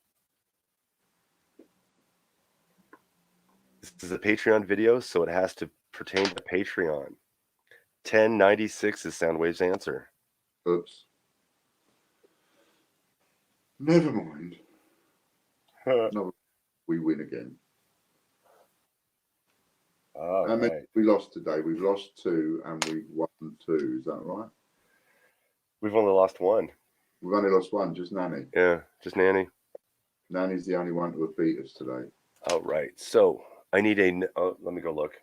This is a Patreon video, so it has to pertain to Patreon. 1096 is Soundwave's answer. Oops. Never mind. No, we win again. How many we lost today? We've lost 2 and we've won 2. Is that right? We've only lost 1. We've only lost 1, just Nanny. Yeah, just Nanny. Nanny's the only one to have beat us today. All right, so I need let me go look.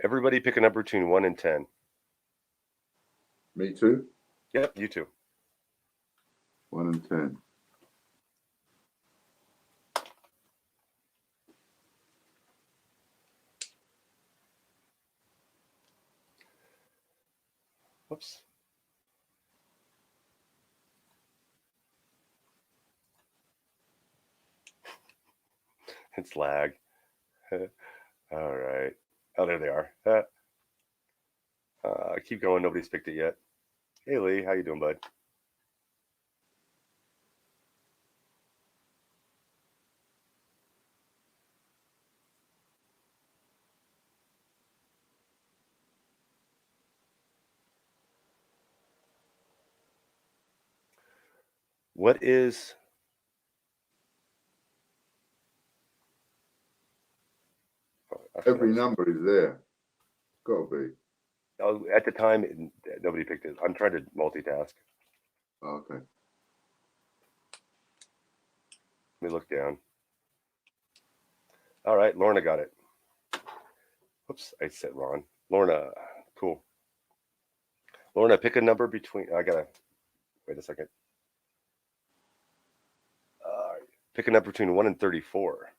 Everybody pick a number between 1 and 10. Me too? Yep, you too. 1 and 10. Whoops. It's lag. All right. Oh, there they are. Keep going. Nobody's picked it yet. Hey, Lee. How you doing, bud? What is... Every number is there. Got to be. Oh, at the time, nobody picked it. I'm trying to multitask. Okay. me look down. All right, Lorna got it. Oops, I said Ron. Lorna, cool. Lorna, pick a number between. I gotta wait a second. Pick a number between 1 and 34.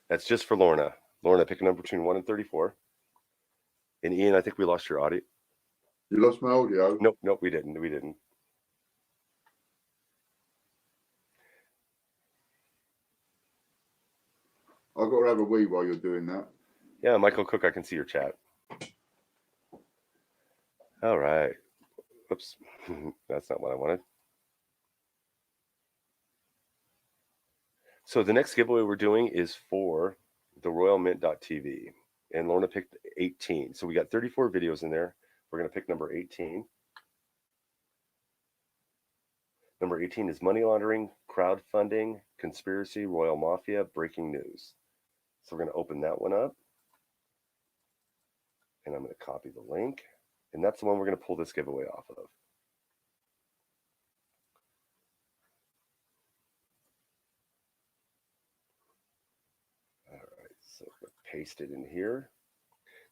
That's just for Lorna. Lorna, pick a number between 1 and 34. And Ian, I think we lost your audio. You lost my audio? Nope, we didn't. I've got to have a wee while you're doing that. Yeah, Michael Cook, I can see your chat. All right. Oops, that's not what I wanted. So the next giveaway we're doing is for the royalmint.tv. And Lorna picked 18. So we got 34 videos in there. We're going to pick number 18. Number 18 is money laundering, crowdfunding, conspiracy, royal mafia, breaking news. So we're going to open that one up. And I'm going to copy the link. And that's the one we're going to pull this giveaway off of. All right, so paste it in here.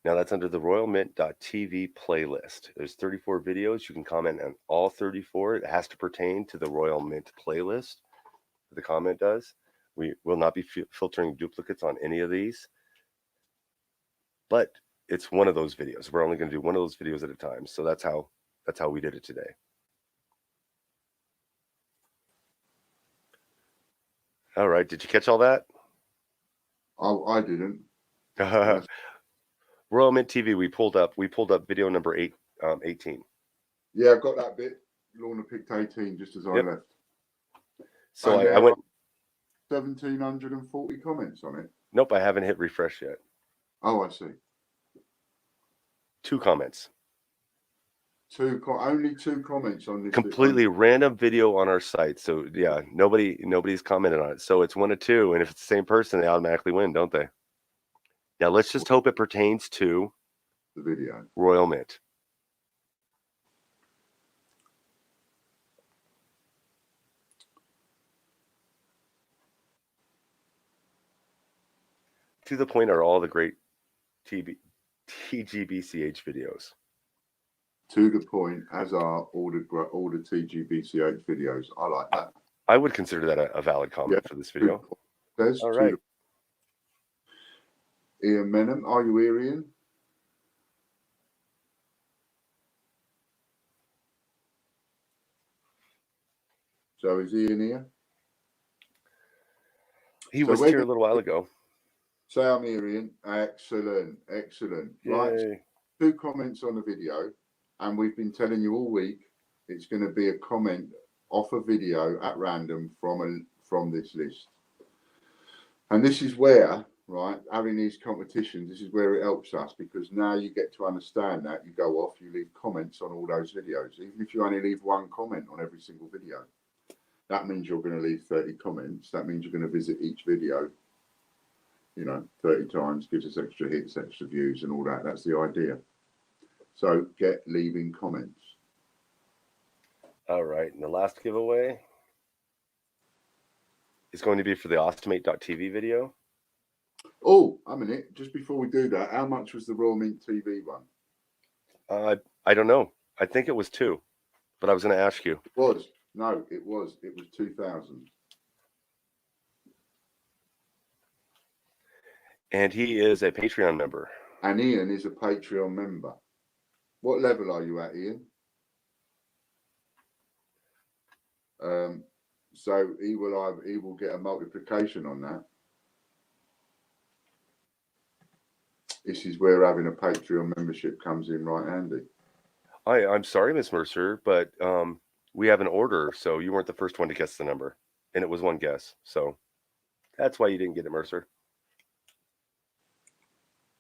Now that's under the royalmint.tv playlist. There's 34 videos. You can comment on all 34. It has to pertain to the Royal Mint playlist. The comment does. We will not be filtering duplicates on any of these. But it's one of those videos. We're only going to do one of those videos at a time. So that's how we did it today. All right. Did you catch all that? I didn't. Royal Mint TV, we pulled up video number 18. Yeah, I got that bit. Lorna picked 18 just as I left. So I went 1,740 comments on it. Nope, I haven't hit refresh yet. Oh, I see. 2 comments. Only 2 comments on this. Completely random video on our site. So yeah, nobody's commented on it. So it's 1 of 2, and if it's the same person, they automatically win, don't they? Now let's just hope it pertains to the video. Royal Mint. To the point are all the great TGBCH videos. To the point, as are all the TGBCH videos. I like that. I would consider that a valid comment for this video. All right. Ian Menham, are you here, Ian? So is Ian here? He was here a little while ago. Say I'm here, Ian. Excellent. Right. 2 comments on the video, and we've been telling you all week it's going to be a comment off a video at random from this list. And this is where, right, having these competitions, this is where it helps us, because now you get to understand that. You go off, you leave comments on all those videos. Even if you only leave 1 comment on every single video, that means you're going to leave 30 comments. That means you're going to visit each video, 30 times, gives us extra hits, extra views and all that. That's the idea. So get leaving comments. All right. And the last giveaway is going to be for the Ostomate.tv video. Oh, a minute. Just before we do that, how much was the Royal Mint TV one? I don't know. I think it was 2, but I was going to ask you. It was. No, it was 2,000. And he is a Patreon member. And Ian is a Patreon member. What level are you at, Ian? So he will get a multiplication on that. This is where having a Patreon membership comes in right handy. I'm sorry, Miss Mercer, but we have an order, so you weren't the first one to guess the number, and it was 1 guess. So that's why you didn't get it, Mercer.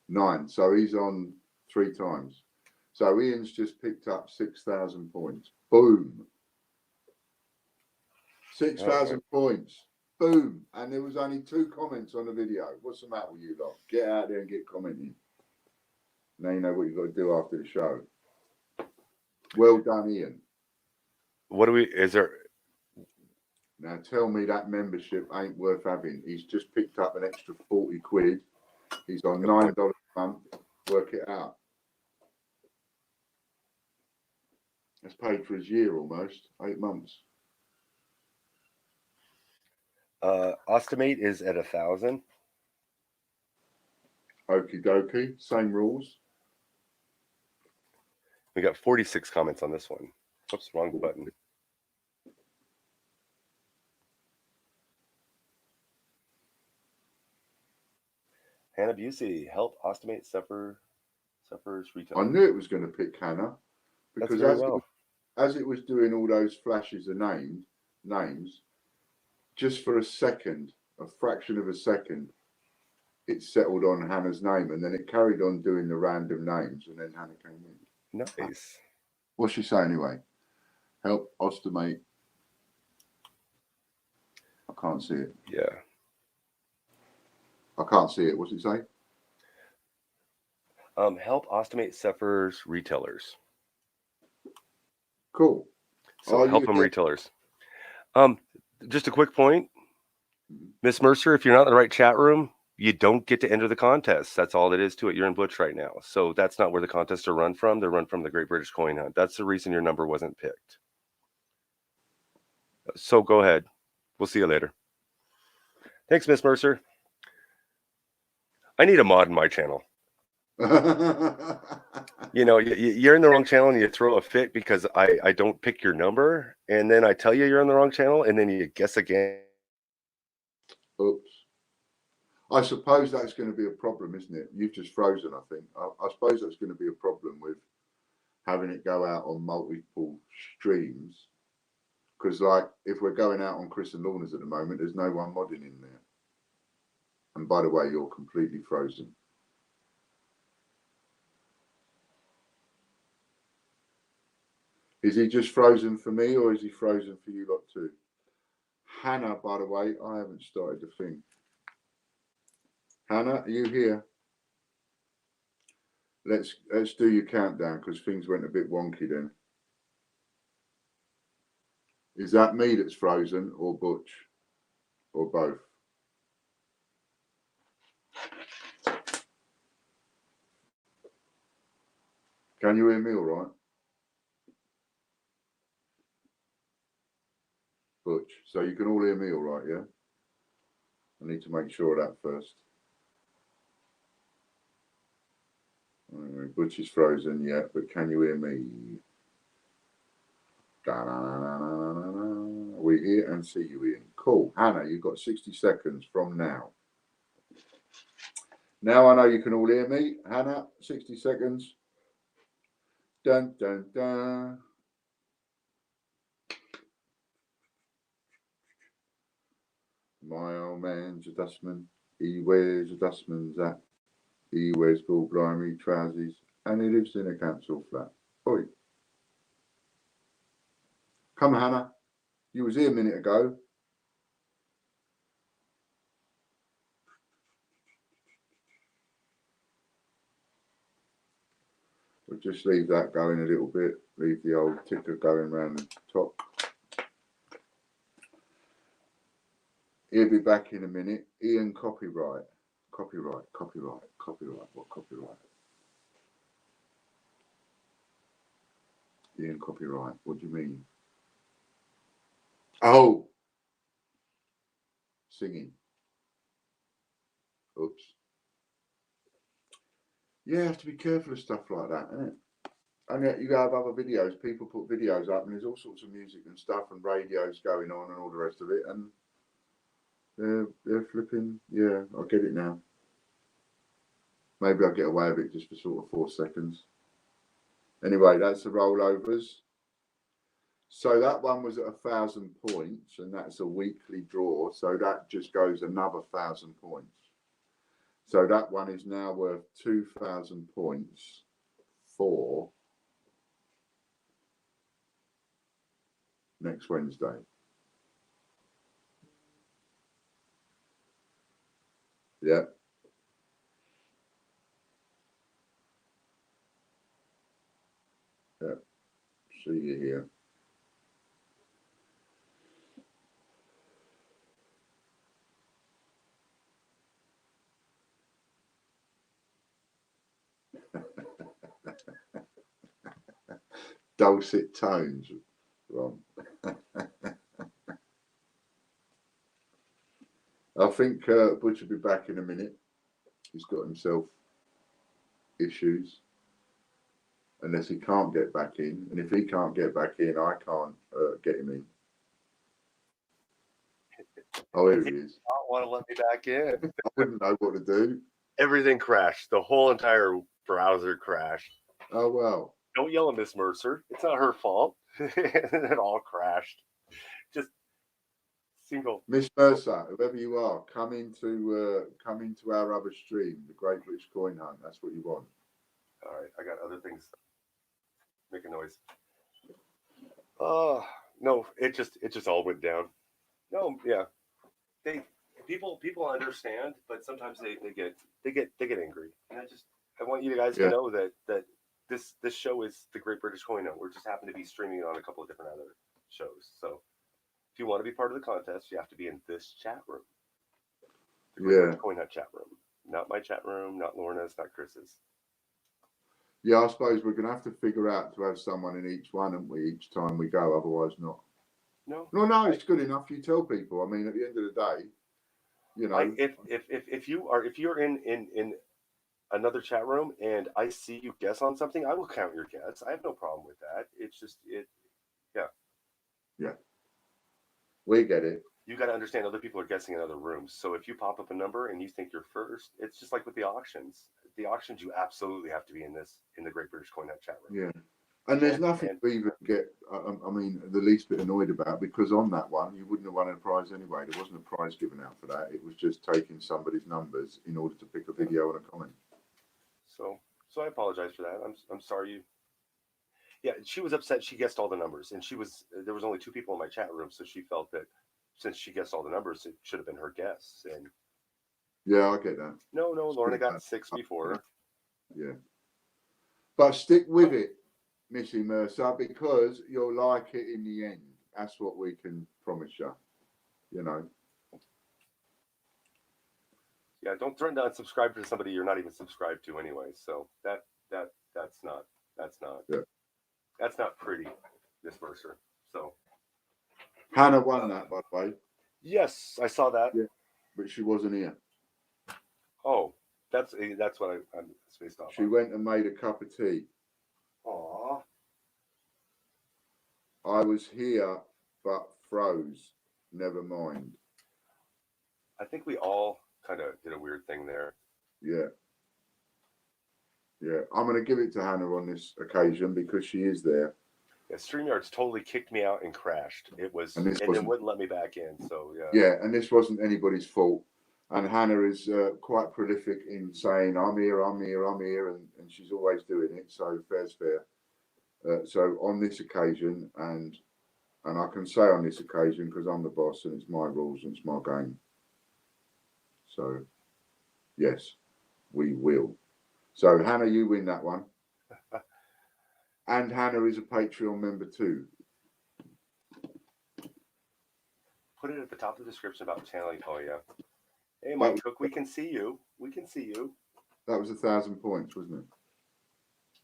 9. So he's on 3 times. So Ian's just picked up 6,000 points. Boom. 6,000 points. Boom. And there was only 2 comments on the video. What's the matter with you lot? Get out there and get commenting. Now you know what you've got to do after the show. Well done, Ian. Is there Now tell me that membership ain't worth having. He's just picked up an extra 40 quid. He's on $9 a month. Work it out. That's paid for his year almost, 8 months. Ostomate is at 1,000. Okie dokie. Same rules. We got 46 comments on this one. Oops, wrong button. Hannah Busey, help Ostomate sufferers retail. I knew it was going to pick Hannah because as it was doing all those flashes of names, just for a second, a fraction of a second, it settled on Hannah's name, and then it carried on doing the random names, and then Hannah came in. Nice. What's she say anyway? Help Ostomate. I can't see it. Yeah. I can't see it. What's it say? Help Ostomate sufferers retailers. Cool. So help them retailers. Just a quick point. Miss Mercer, if you're not in the right chat room, you don't get to enter the contest. That's all it is to it. You're in Butch right now. So that's not where the contests are run from. They're run from the Great British Coin Hunt. That's the reason your number wasn't picked. So go ahead. We'll see you later. Thanks, Miss Mercer. I need a mod in my channel. You know, you're in the wrong channel and you throw a fit because I don't pick your number. And then I tell you you're in the wrong channel and then you guess again. Oops. I suppose that's going to be a problem, isn't it? You've just frozen, I think. I suppose that's going to be a problem with having it go out on multiple streams. Because, like, if we're going out on Chris and Lorna's at the moment, there's no one modding in there. And by the way, you're completely frozen. Is he just frozen for me or is he frozen for you lot too? Hannah, by the way, I haven't started the thing. Hannah, are you here? Let's do your countdown because things went a bit wonky then. Is that me that's frozen or Butch? Or both? Can you hear me all right? Butch, so you can all hear me all right, yeah? I need to make sure of that first. Anyway, Butch is frozen, yeah, but can you hear me? We hear and see you, Ian. Cool. Hannah, you've got 60 seconds from now. Now I know you can all hear me. Hannah, 60 seconds. Dun, dun, dun. My old man's a dustman. He wears a dustman's hat. He wears gold grimy trousers and he lives in a council flat. Oi. Come, Hannah. You was here a minute ago. We'll just leave that going a little bit. Leave the old ticker going round the top. He'll be back in a minute. Ian, copyright. Copyright. What copyright? Ian, copyright. What do you mean? Oh. Singing. Oops. Yeah, you have to be careful of stuff like that, innit? And yet you have other videos, people put videos up and there's all sorts of music and stuff and radios going on and all the rest of it and they're flipping, yeah, I get it now. Maybe I'll get away with it just for sort of 4 seconds. Anyway, that's the rollovers. So that one was at 1,000 points and that's a weekly draw. So that just goes another 1,000 points. So that one is now worth 2,000 points for next Wednesday. Yeah. Yeah. See you here. dulcet tones. Ron. I think Butch will be back in a minute. He's got himself issues. Unless he can't get back in. And if he can't get back in, I can't get him in. Oh, here he is. I don't want to let me back in. I wouldn't know what to do. Everything crashed. The whole entire browser crashed. Oh, well. Don't yell at Miss Mercer. It's not her fault. It all crashed. Just single. Miss Mercer, whoever you are, come into our other stream, the Great British Coin Hunt. That's what you want. All right, I got other things. Make a noise. Oh no, it just all went down. No, yeah. People understand, but sometimes they get angry. And I want you guys to know that this show is the Great British Coin Hunt. We're just happen to be streaming it on a couple of different other shows. So if you want to be part of the contest, you have to be in this chat room. The Great British Coin Hunt chat room. Not my chat room, not Lorna's, not Chris's. Yeah, I suppose we're going to have to figure out to have someone in each one, haven't we, each time we go, otherwise not. No, it's good enough. You tell people. I mean, at the end of the day, you know. If you're in another chat room and I see you guess on something, I will count your guess. I have no problem with that. It's just Yeah. We get it. You got to understand other people are guessing in other rooms. So if you pop up a number and you think you're first, it's just like with the auctions. The auctions, you absolutely have to be in the Great British Coin Hunt chat room. Yeah. And there's nothing to even get, I mean, the least bit annoyed about, because on that one, you wouldn't have won a prize anyway. There wasn't a prize given out for that. It was just taking somebody's numbers in order to pick a video and a comment. So I apologize for that. I'm sorry you. Yeah, she was upset. She guessed all the numbers, and there was only 2 people in my chat room, so she felt that since she guessed all the numbers, it should have been her guess. And yeah, I get that. No, Lorna got 6 before. Yeah, but stick with it, Missy Mercer, because you'll like it in the end. That's what we can promise you. You know. Yeah, don't threaten to unsubscribe to somebody you're not even subscribed to anyway. So that's not pretty, Miss Mercer. So Hannah won that, by the way. Yes, I saw that. Yeah, but she wasn't here. Oh, that's what I'm spaced off. She went and made a cup of tea. Aww. I was here, but froze. Never mind. I think we all kind of did a weird thing there. Yeah. Yeah, I'm going to give it to Hannah on this occasion because she is there. Yeah, StreamYard's totally kicked me out and crashed. It was, and then wouldn't let me back in. So yeah. Yeah, and this wasn't anybody's fault. And Hannah is quite prolific in saying, I'm here, and she's always doing it. So fair's fair. So on this occasion, and I can say on this occasion because I'm the boss and it's my rules and it's my game. So yes, we will. So Hannah, you win that one. And Hannah is a Patreon member too. Put it at the top of the description about channeling. Oh yeah. Hey, Mike Cook, we can see you. We can see you. That was 1,000 points, wasn't it?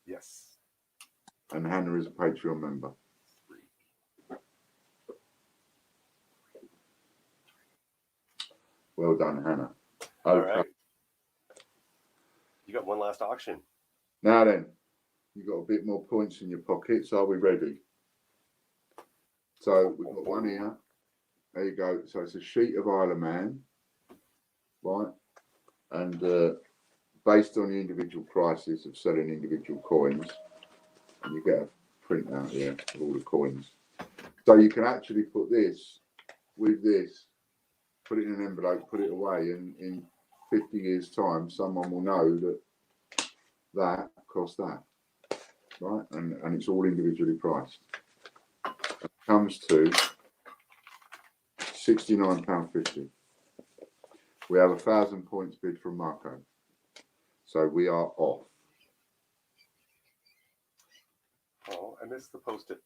Yes. And Hannah is a Patreon member. Well done, Hannah. All right. You got one last auction. Now then, you got a bit more points in your pockets. Are we ready? So we've got one here. There you go. So it's a sheet of Isle of Man, right? And based on the individual prices of selling individual coins, and you get a printout here of all the coins. So you can actually put this with this, put it in an envelope, put it away, and in 50 years' time, someone will know that that cost that, right? And it's all individually priced. It comes to £69.50. We have 1,000 points bid from Marco. So we are off. Oh, I missed the post-it.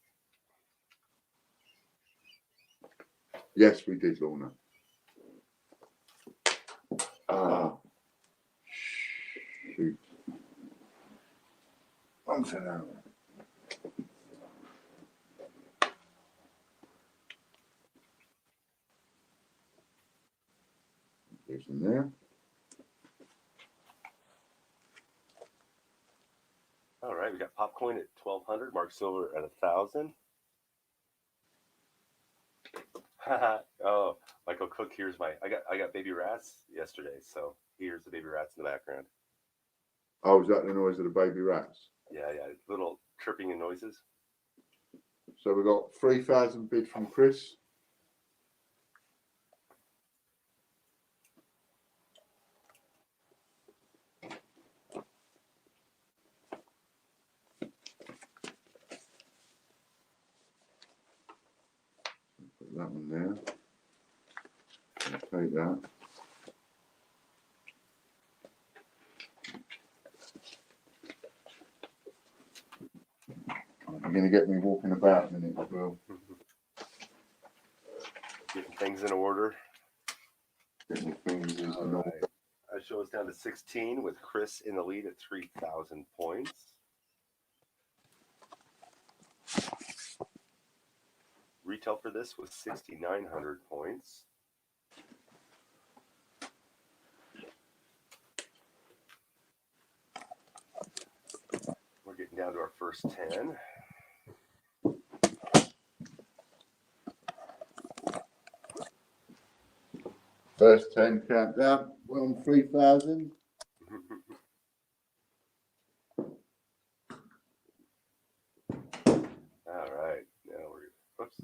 Yes, we did, Lorna. Shoot. On to now. in there. All right, we got Popcoin at 1,200, Mark Silver at 1,000. Oh, Michael Cook, here's my. I got baby rats yesterday, so here's the baby rats in the background. Oh, is that the noise of the baby rats? Yeah, little chirping and noises. So we got 3,000 bid from Chris. Put that one there. I'll take that. You're going to get me walking about in a minute as well. Getting things in order. Getting things in All order. right. That show is down to 16 with Chris in the lead at 3,000 points. Retail for this was 6,900 points. We're getting down to our first 10. First 10 countdown. We're on 3,000. All right. Now we're. Oops.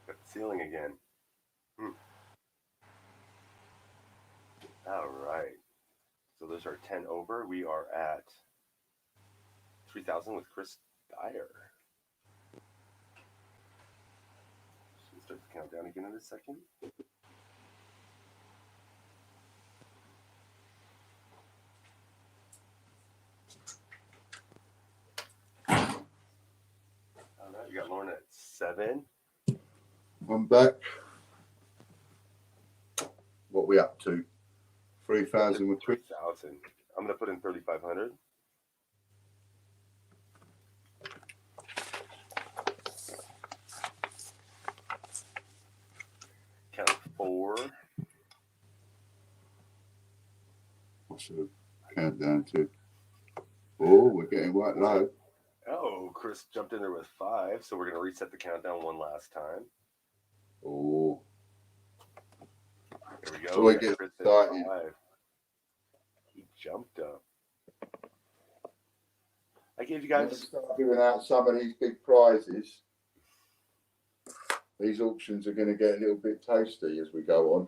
Got the ceiling again. All right. So those are 10 over. We are at 3,000 with Chris Dyer. Should we start the countdown again in a second? All right. We got Lauren at 7. I'm back. What we up to? 3,000 with Chris. 3,000. I'm going to put in 3,500. Count 4. What's the countdown to? Oh, we're getting right low. Oh, Chris jumped in there with 5, so we're going to reset the countdown one last time. Oh. Here we go. So we got get Chris at started. 5. He jumped up. I gave you Let's guys. start giving out some of these big prizes. These auctions are going to get a little bit tasty as we go on.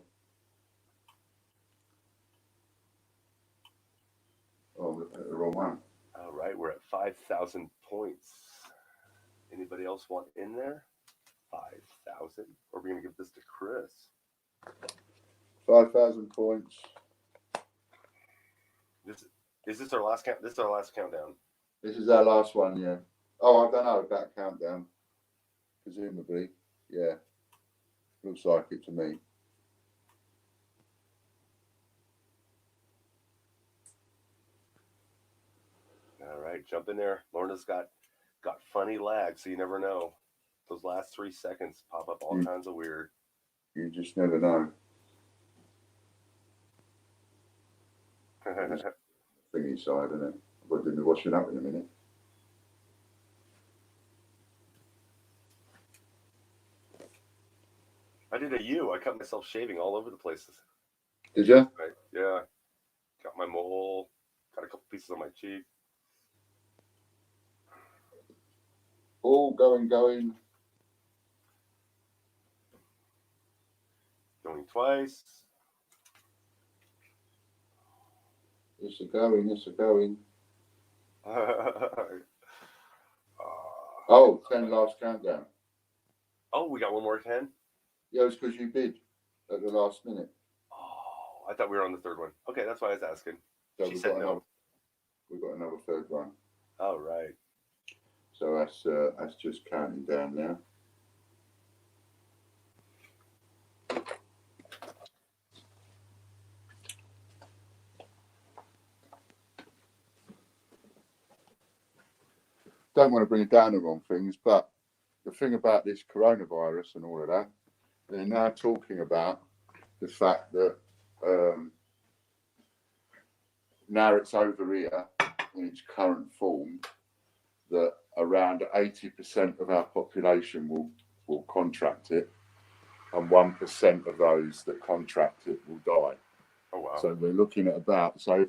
Oh, I'm looking at the wrong one. All right, we're at 5,000 points. Anybody else want in there? 5,000. Or are we going to give this to Chris? 5,000 points. Is this our last count? This is our last countdown. This is our last one, yeah. Oh, I don't know about countdown. Presumably, yeah. Looks like it to me. All right, jump in there. Lorna's got funny lag, so you never know. Those last 3 seconds pop up all kinds of weird. You just never know. Thingy side, isn't it? I've got to do my washing up in a minute. I did a U. I cut myself shaving all over the places. Did you? Right? Yeah. Got my mole. Got a couple pieces on my cheek. All going. Going twice. Yes, are going. Oh, 10 last countdown. Oh, we got one more 10? Yeah, it's because you bid at the last minute. Oh, I thought we were on the third one. Okay, that's why I was asking. So She said no. We've got another third one. All right. So that's just counting down now. Don't want to bring it down the wrong things, but the thing about this coronavirus and all of that, they're now talking about the fact that now it's over here in its current form, that around 80% of our population will contract it, and 1% of those that contract it will die. Oh, wow. So we're looking at about, so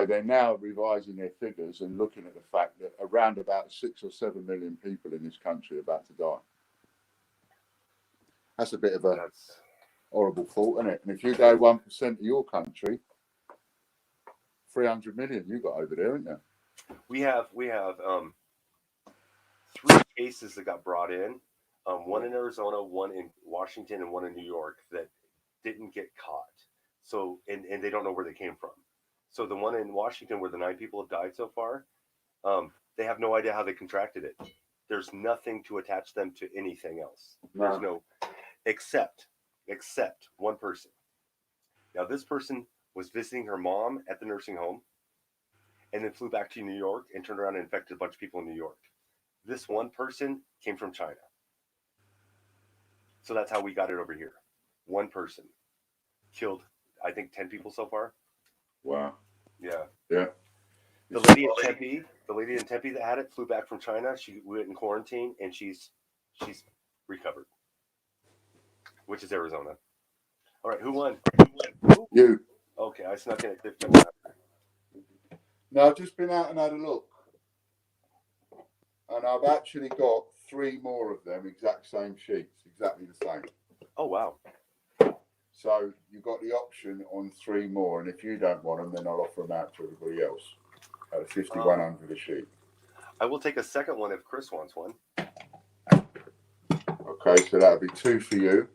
they're now revising their figures and looking at the fact that around about 6 or 7 million people in this country are about to die. That's a bit of a horrible thought, isn't it? And if you go 1% of your country, 300 million you got over there, haven't you? We have 3 cases that got brought in. One in Arizona, one in Washington, and one in New York that didn't get caught. So, and they don't know where they came from. So the one in Washington where the 9 people have died so far, they have no idea how they contracted it. There's nothing to attach them to anything else. There's no, except one person. Now this person was visiting her mom at the nursing home and then flew back to New York and turned around and infected a bunch of people in New York. This one person came from China. So that's how we got it over here. One person killed, I think, 10 people so far. Wow. Yeah. Yeah. The lady in Tempe that had it flew back from China. She went in quarantine and she's recovered, which is Arizona. All right, who won? You. Okay, I snuck in at 51. No, I've just been out and had a look, and I've actually got 3 more of them, exact same sheets, exactly the same. Oh, wow. So you've got the option on 3 more, and if you don't want them, then I'll offer them out to everybody else at 5,100 a sheet. I will take a second one if Chris wants one. Okay, so that'll be 2 for you.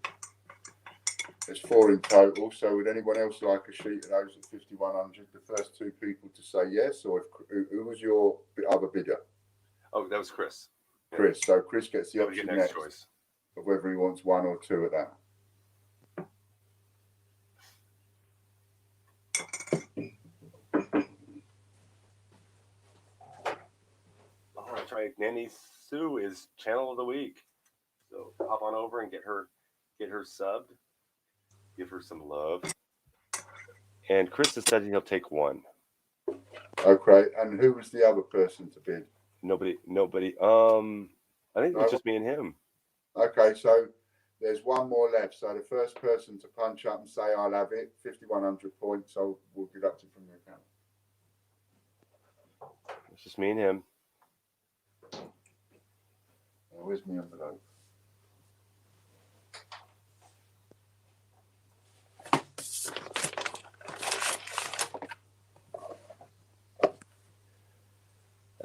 There's 4 in total. So would anyone else like a sheet of those at 5,100? The first 2 people to say yes, or who was your other bidder? Oh, that was Chris. Chris. So Chris gets the option next choice of whether he wants 1 or 2 of that. Oh, that's right. Nanny Sue is channel of the week. So hop on over and get her subbed. Give her some love. And Chris has said he'll take 1. Okay, and who was the other person to bid? Nobody. I think it was just me and him. Okay, so there's 1 more left. So the first person to punch up and say I'll have it, 5,100 points. So we'll deduct it from your account. It's just me and him. Where's my envelope?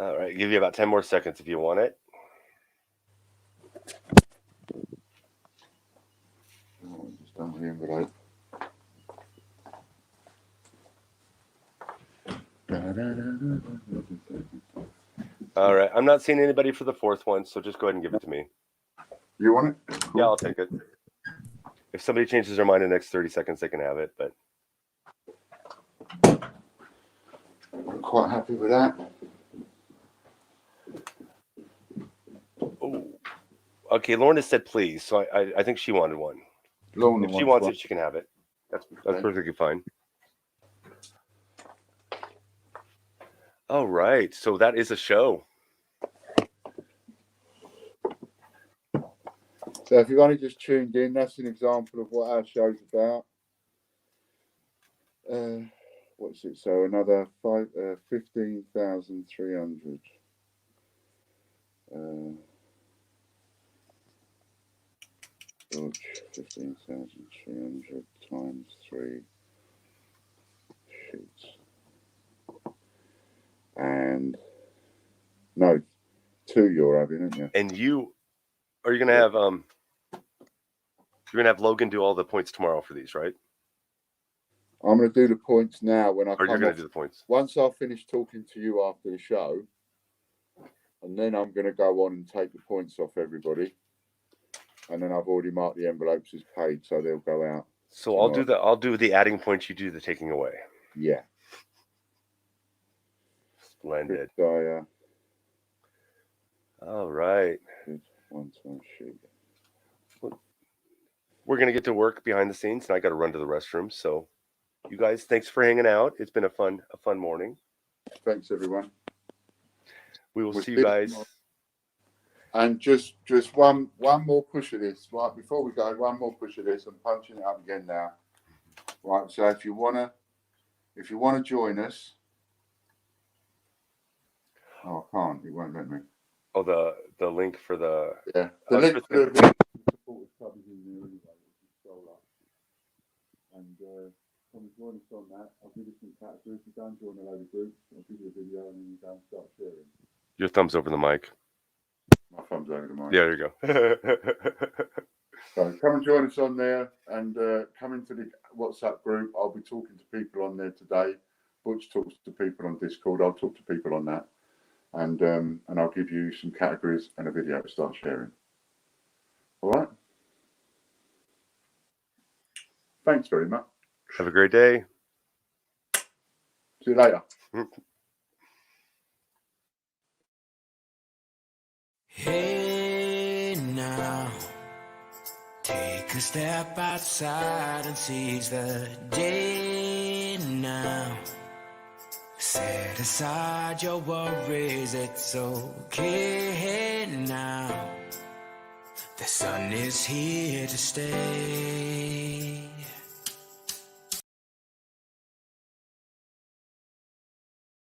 All right, give you about 10 more seconds if you want it. Oh, just done the envelope. All right, I'm not seeing anybody for the 4th one, so just go ahead and give it to me. You want it? Cool. Yeah, I'll take it. If somebody changes their mind in the next 30 seconds, they can have it. But I'm quite happy with that. oh, okay. Lorna said please, so I think she wanted 1. Lorna if she wants one. it, she can have it. That's Okay. perfectly fine. All right, so that is a show. So if you've only just tuned in, that's an example of what our show's about. What's it? So another 15,300. 15,300 times 3 sheets. And no, 2 2 you're having, aren't you? And you are you gonna have you're gonna have Logan do all the points tomorrow for these, right? I'm going to do the points now when I Or come you're gonna off. do the points. Once I finish talking to you after the show, and then I'm going to go on and take the points off everybody. And then I've already marked the envelopes as paid, so they'll go out. So I'll do the adding points, you do the taking away. Yeah. Splendid. Good, All right. one time sheet. We're gonna get to work behind the scenes, and I got to run to the restroom. So, you guys, thanks for hanging out. It's been a fun morning. Thanks, everyone. We will see you guys. And just one more push of this, right? Before we go, one more push of this. I'm punching it up again now. Right. So if you wanna join us, oh, I can't. It won't let me. Oh, the link for the The link for the supporters club is in there anyway. Scroll up and come and join us on that. I'll give you some categories. You go and join a load of groups. I'll give you a video and then you go and start sharing. Your thumbs over the mic. My thumb's over the mic. Yeah, there you go. So come and join us on there and come into the WhatsApp group. I'll be talking to people on there today. Butch talks to people on Discord. I'll talk to people on that. And I'll give you some categories and a video to start sharing. All right? Thanks very much. Have a great day. See you later. Hey now, take a step outside and seize the day now. Set aside your worries, it's okay now. The sun is here to stay.